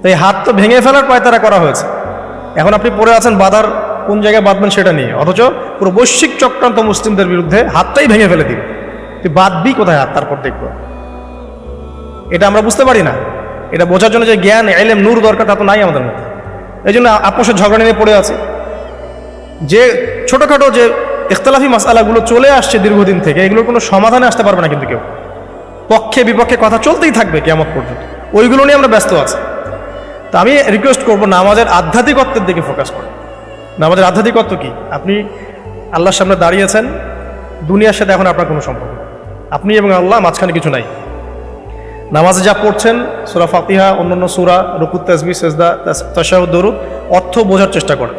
[SPEAKER 1] তো এই হাত তো ভেঙে ফেলার পায়তারা করা হয়েছে। এখন আপনি পড়ে আছেন বাঁধার কোন জায়গায় বাঁধবেন সেটা নিয়ে, অথচ পুরো বৈশ্বিক চক্রান্ত মুসলিমদের বিরুদ্ধে হাতটাই ভেঙে ফেলে দিন। তুই বাঁধবি কোথায় হাত? তারপর দেখবো এটা আমরা বুঝতে পারি না। এটা বোঝার জন্য যে জ্ঞান, ইলম, নূর দরকার তা তো নাই আমাদের মধ্যে। এই জন্য আপোষের ঝগড়া নিয়ে পড়ে আছে। যে ছোটোখাটো যে ইখতলাফি মাসআলাগুলো চলে আসছে দীর্ঘদিন থেকে, এগুলোর কোনো সমাধানে আসতে পারবে না কিন্তু কেউ। পক্ষে বিপক্ষে কথা চলতেই থাকবে কিয়ামত পর্যন্ত, ওইগুলো নিয়ে আমরা ব্যস্ত আছি। তা আমি রিকোয়েস্ট করবো নামাজের আধ্যাত্মিকত্বের দিকে ফোকাস করেন। নামাজের আধ্যাত্মিকত্ব কি? আপনি আল্লাহর সামনে দাঁড়িয়েছেন, দুনিয়ার সাথে এখন আপনার কোনো সম্পর্ক নেই, আপনি এবং আল্লাহ, মাঝখানে কিছু নাই। নামাজে যা পড়ছেন, সূরা ফাতিহা, অন্যান্য সূরা, রুকু, তাসবিহ, সিজদা, তাশাহুদ, দরুদ, অর্থ বোঝার চেষ্টা করেন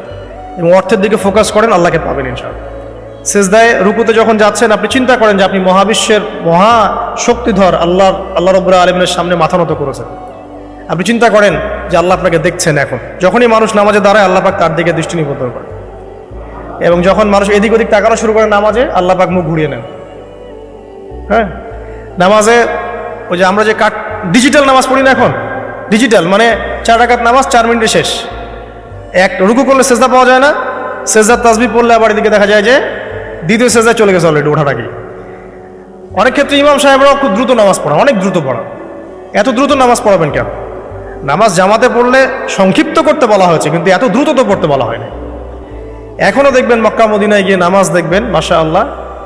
[SPEAKER 1] এবং অর্থের দিকে ফোকাস করেন, আল্লাহকে পাবেন ইনশাআল্লাহ। সিজদায়, রুকুতে যখন যাচ্ছেন, আপনি চিন্তা করেন যে আপনি মহাবিশ্বের মহা শক্তিধর আল্লাহ রাব্বুল আলামিনের সামনে মাথা নত করেছেন। আপনি চিন্তা করেন যে আল্লাহ আপনাকে দেখছেন। এখন যখনই মানুষ নামাজে দাঁড়ায়, আল্লাহ পাক তার দিকে দৃষ্টি নিবদ্ধ করেন, এবং যখন মানুষ এদিক ওদিক তাকানো শুরু করে নামাজে, আল্লাহ পাক মুখ ঘুরিয়ে নেন। হ্যাঁ, নামাজে ওই যে আমরা যে ডিজিটাল নামাজ পড়ি না এখন, ডিজিটাল মানে 4 রাকাত নামাজ 4 মিনিটে শেষ। এক রুকু করলে সেজদা পাওয়া যায় না, সেজদার তাসবিহ পড়লে আবার এদিকে দেখা যায় যে দ্বিতীয় সেজদায় চলে গেছে অলরেডি ওঠার আগে। অনেক ক্ষেত্রে ইমাম সাহেবরাও খুব দ্রুত নামাজ পড়া, অনেক দ্রুত পড়া। এত দ্রুত নামাজ পড়াবেন কেন? নামাজ জামাতে পড়লে সংক্ষিপ্ত করতে বলা হয়েছে, কিন্তু এত দ্রুত তো পড়তে বলা হয়নি। এখনও দেখবেন মক্কা মদিনায় গিয়ে নামাজ দেখবেন, মাশাআল্লাহ,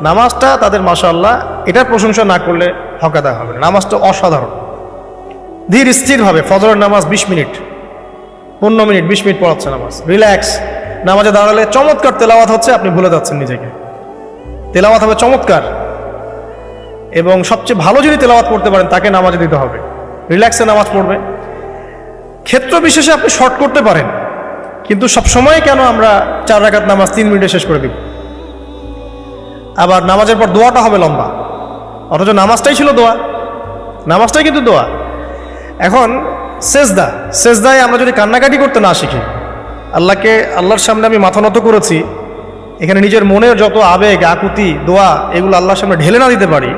[SPEAKER 1] নামাজটা তাদের মাশাআল্লাহ, এটার প্রশংসা না করলে হকাদা হবে না। নামাজটা অসাধারণ, ধীর স্থিরভাবে। ফজরের নামাজ 20 মিনিট, 15 মিনিট, 20 মিনিট পড়াচ্ছে নামাজ, রিল্যাক্স। নামাজে দাঁড়ালে চমৎকার তেলাওয়াত হচ্ছে, আপনি ভুলে যাচ্ছেন নিজেকে। তেলাওয়াত হবে চমৎকার, এবং সবচেয়ে ভালো যিনি তেলাওয়াত করতে পারেন তাকে নামাজে দিতে হবে। রিল্যাক্সে নামাজ পড়বে। ক্ষেত্র বিশেষে আপনি শর্ট করতে পারেন, কিন্তু সবসময় কেন আমরা 4 রাকাত নামাজ 3 মিনিটে শেষ করে দিব? আবার নামাজের পর দোয়াটা হবে লম্বা, অথচ নামাজটাই ছিল দোয়া, নামাজটাই কিন্তু দোয়া। এখন সেজদায় আমরা যদি কান্নাকাটি করতে না শিখি, আল্লাহর সামনে আমি মাথা নত করেছি, এখানে নিজের মনের যত আবেগ, আকুতি, দোয়া, এগুলো আল্লাহর সামনে ঢেলে না দিতে পারি,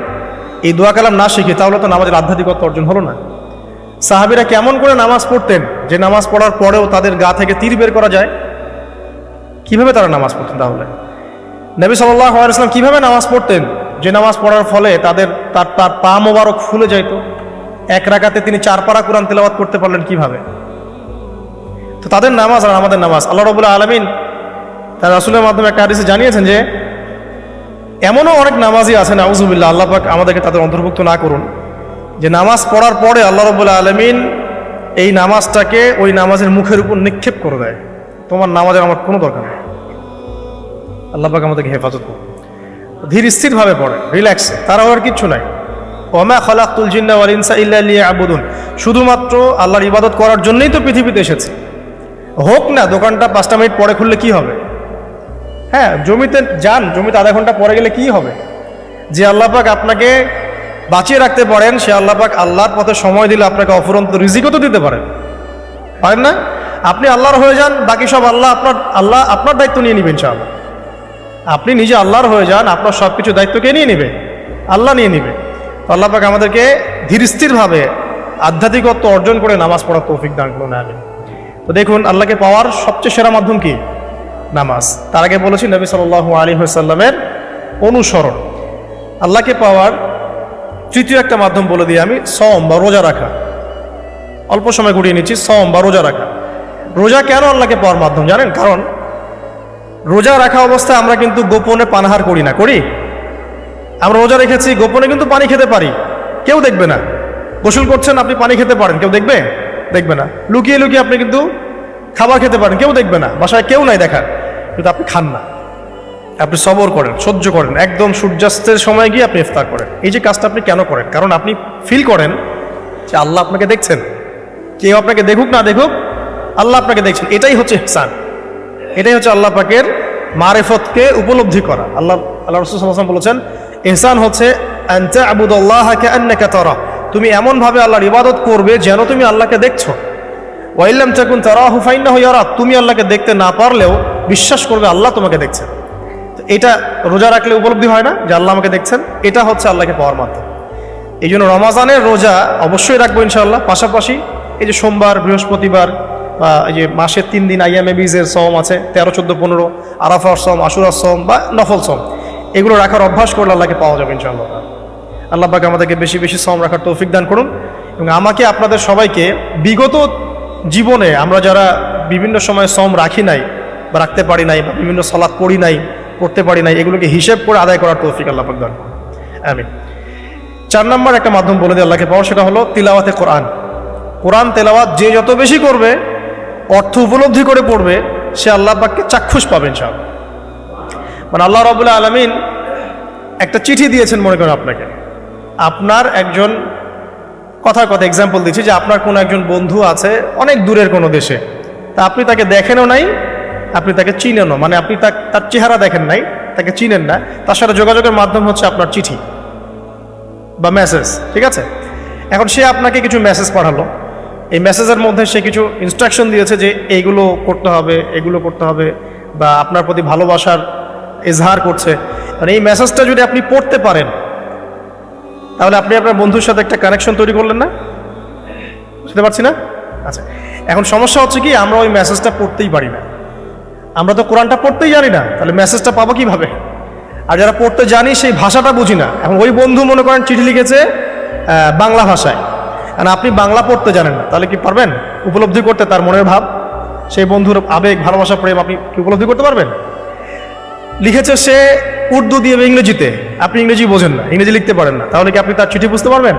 [SPEAKER 1] এই দোয়া কালাম না শিখি, তাহলে তো নামাজের আধ্যাত্মিকত্ব অর্জন হলো না। সাহাবীরা কেমন করে নামাজ পড়তেন যে নামাজ পড়ার পরেও তাদের গা থেকে তীর বের করা যায়? কিভাবে তারা নামাজ পড়তেন? তাহলে নবী সাল্লাল্লাহু আলাইহি ওয়াসাল্লাম কিভাবে নামাজ পড়তেন যে নামাজ পড়ার ফলে তার পা মোবারক ফুলে যেত? 1 রাকাতে তিনি 4 পারা কোরআন তেলাওয়াত করতে পারলেন কিভাবে? তো তাদের নামাজ আর আমাদের নামাজ, আল্লাহ রাব্বুল আলামিন তার রাসূলের মাধ্যমে একটা হাদিসে জানিয়েছেন যে এমনও অনেক নামাজি আছে, নাউযুবিল্লাহ, আল্লাহ পাক আমাদেরকে তাদের অন্তর্ভুক্ত না করুন, যে নামাজ পড়ার পরে আল্লাহ রাব্বুল আলামিন এই নামাজটাকে ওই নামাজের মুখের উপর নিক্ষেপ করে দেয়। তোমার নামাজের আমার কোনো দরকার নেই। আল্লাহ পাক আমাদেরকে হেফাজত করুন। ধীর স্থিরভাবে পড়ে, রিল্যাক্সে, তারা আর কিচ্ছু নাই। ওমা খালাকতুল জিন্না ওয়াল ইনসা ইল্লা লিয়াবুদুন, শুধুমাত্র আল্লাহর ইবাদত করার জন্যই তো পৃথিবীতে এসেছে। হোক না দোকানটা 5টা মিনিট পরে খুললে কি হবে? হ্যাঁ, জমিতে যান, জমিতে আধা ঘন্টা পরে গেলে কি হবে? যে আল্লাহ পাক আপনাকে বাঁচিয়ে রাখতে পারেন, সে আল্লাহ পাক আল্লাহর পথে সময় দিলে আপনাকে অফুরন্ত রিজিকও তো দিতে পারেন না? আপনি আল্লাহর হয়ে যান, বাকি সব আল্লাহ আপনার দায়িত্ব নিয়ে নেবেন ইনশাআল্লাহ। আপনি নিজে আল্লাহর হয়ে যান, আপনার সব কিছু দায়িত্ব কে নিয়ে নেবে? আল্লাহ নিয়ে নেবে। তো আল্লাহ পাক আমাদেরকে ধীর স্থিরভাবে আধ্যাত্মিকত্ব অর্জন করে নামাজ পড়ার তৌফিক দান করুন, আমিন। তো দেখুন, আল্লাহকে পাওয়ার সবচেয়ে সেরা মাধ্যম কি? নামাজ। তার আগে বলেছি নবী সাল্লাল্লাহু আলাইহি ওয়াসাল্লামের অনুসরণ। আল্লাহকে পাওয়ার তৃতীয় একটা মাধ্যম বলে দিই আমি, সওম বা রোজা রাখা। অল্প সময় ঘুরিয়ে নিচ্ছি, সওম বা রোজা রাখা। রোজা কেন আল্লাহকে পাওয়ার মাধ্যম জানেন? কারণ রোজা রাখা অবস্থায় আমরা কিন্তু গোপনে পানাহার করি না, করি? আমরা রোজা রেখেছি, গোপনে কিন্তু পানি খেতে পারি, কেউ দেখবে না। গোসল করছেন, আপনি পানি খেতে পারেন, কেউ দেখবে না। লুকিয়ে লুকিয়ে আপনি কিন্তু খাবার খেতে পারেন, কেউ দেখবে না, বাসায় কেউ নাই দেখার, কিন্তু আপনি খান না। আপনি সবর করেন, সহ্য করেন, একদম সূর্যাস্তের সময় গিয়ে আপনি ইফতার করেন। এই যে কাজটা আপনি কেন করেন? কারণ আপনি ফিল করেন যে আল্লাহ আপনাকে দেখছেন। কেউ আপনাকে দেখুক না দেখুক, আল্লাহ আপনাকে দেখছেন। এটাই হচ্ছে ইহসান, এটাই হচ্ছে আল্লাহ পাকের মারিফতকে উপলব্ধি করা। আল্লাহ রাসূল সাল্লাল্লাহু আলাইহি ওয়াসাল্লাম বলেছেন, ইহসান হচ্ছে আন তা'বুদাল্লাহা কাআন্নাকা তারা, তুমি এমনভাবে আল্লাহর ইবাদত করবে যেন তুমি আল্লাহকে দেখছো। ওয়া ইল্লাম তাকুন তারাহু ফাইন্নাহু ইয়ারাক, তুমি আল্লাহকে দেখতে না পারলেও বিশ্বাস করবে আল্লাহ তোমাকে দেখছেন। এটা রোজা রাখলে উপলব্ধি হয় না যে আল্লাহ আমাকে দেখছেন? এটা হচ্ছে আল্লাহকে পাওয়ার মাধ্যম। এই জন্য রমাজানের রোজা অবশ্যই রাখবো ইনশাআল্লাহ। পাশাপাশি এই যে সোমবার, বৃহস্পতিবার, বা এই যে মাসের 3 দিন আইয়ামে বীজের সওম আছে, 13, 14, 15, আরাফার সওম, আশুরার সওম বা নফল সওম, এগুলো রাখার অভ্যাস করলে আল্লাহকে পাওয়া যাবে ইনশাআল্লাহ। আল্লাহ পাক আমাদেরকে বেশি বেশি সওম রাখার তৌফিক দান করুন। এবং আমাকে আপনাদের সবাইকে বিগত জীবনে আমরা যারা বিভিন্ন সময় সম রাখি নাই বা রাখতে পারি নাই বা বিভিন্ন সালাত পড়ি নাই, পড়তে পারি নাই, এগুলোকে হিসেব করে আদায় করার তৌফিক আল্লাহ পাক দান করুন। আমিন। 4 নম্বর একটা মাধ্যম বলে দিয়ে আল্লাহকে পাওয়া, সেটা হলো তিলাওয়াতে কোরআন। কোরআন তেলাওয়াত যে যত বেশি করবে, অর্থ উপলব্ধি করে পড়বে, সে আল্লাহ পাককে চাক্ষুষ পাবে ইনশাআল্লাহ। মানে আল্লাহ রাব্বুল আলামিন একটা চিঠি দিয়েছেন, মনে করেন আপনাকে, আপনার একজন কথার কথা এক্সাম্পল দিচ্ছি, যে আপনার কোনো একজন বন্ধু আছে অনেক দূরের কোনো দেশে, তা আপনি তাকে দেখেনও নাই, আপনি তাকে চিনেনও, মানে আপনি তার চেহারা দেখেন নাই, তাকে চিনেন না, তার সাথে যোগাযোগের মাধ্যম হচ্ছে আপনার চিঠি বা মেসেজ, ঠিক আছে? এখন সে আপনাকে কিছু মেসেজ পাঠালো, এই মেসেজের মধ্যে সে কিছু ইনস্ট্রাকশন দিয়েছে যে এইগুলো করতে হবে, এগুলো করতে হবে, বা আপনার প্রতি ভালোবাসার এজহার করছে। মানে এই মেসেজটা যদি আপনি পড়তে পারেন, তাহলে আপনি আপনার বন্ধুর সাথে একটা কানেকশন তৈরি করলেন না? বুঝতে পারছি না? আচ্ছা, এখন সমস্যা হচ্ছে কি, আমরা ওই মেসেজটা পড়তেই পারি না। আমরা তো কোরআনটা পড়তেই জানি না, তাহলে মেসেজটা পাবো কিভাবে? আর যারা পড়তে জানি সেই ভাষাটা বুঝি না। এখন ওই বন্ধু মনে করেন চিঠি লিখেছে বাংলা ভাষায়, আর আপনি বাংলা পড়তে জানেন না, তাহলে কি পারবেন উপলব্ধি করতে তার মনের ভাব, সেই বন্ধুর আবেগ, ভালোবাসা, প্রেম আপনি কি উপলব্ধি করতে পারবেন? লিখেছে সে উর্দু দিয়ে বা ইংরেজিতে, আপনি ইংরেজি বোঝেন না, ইংরেজি লিখতে পারেন না, তাহলে কি আপনি তার চিঠি বুঝতে পারবেন?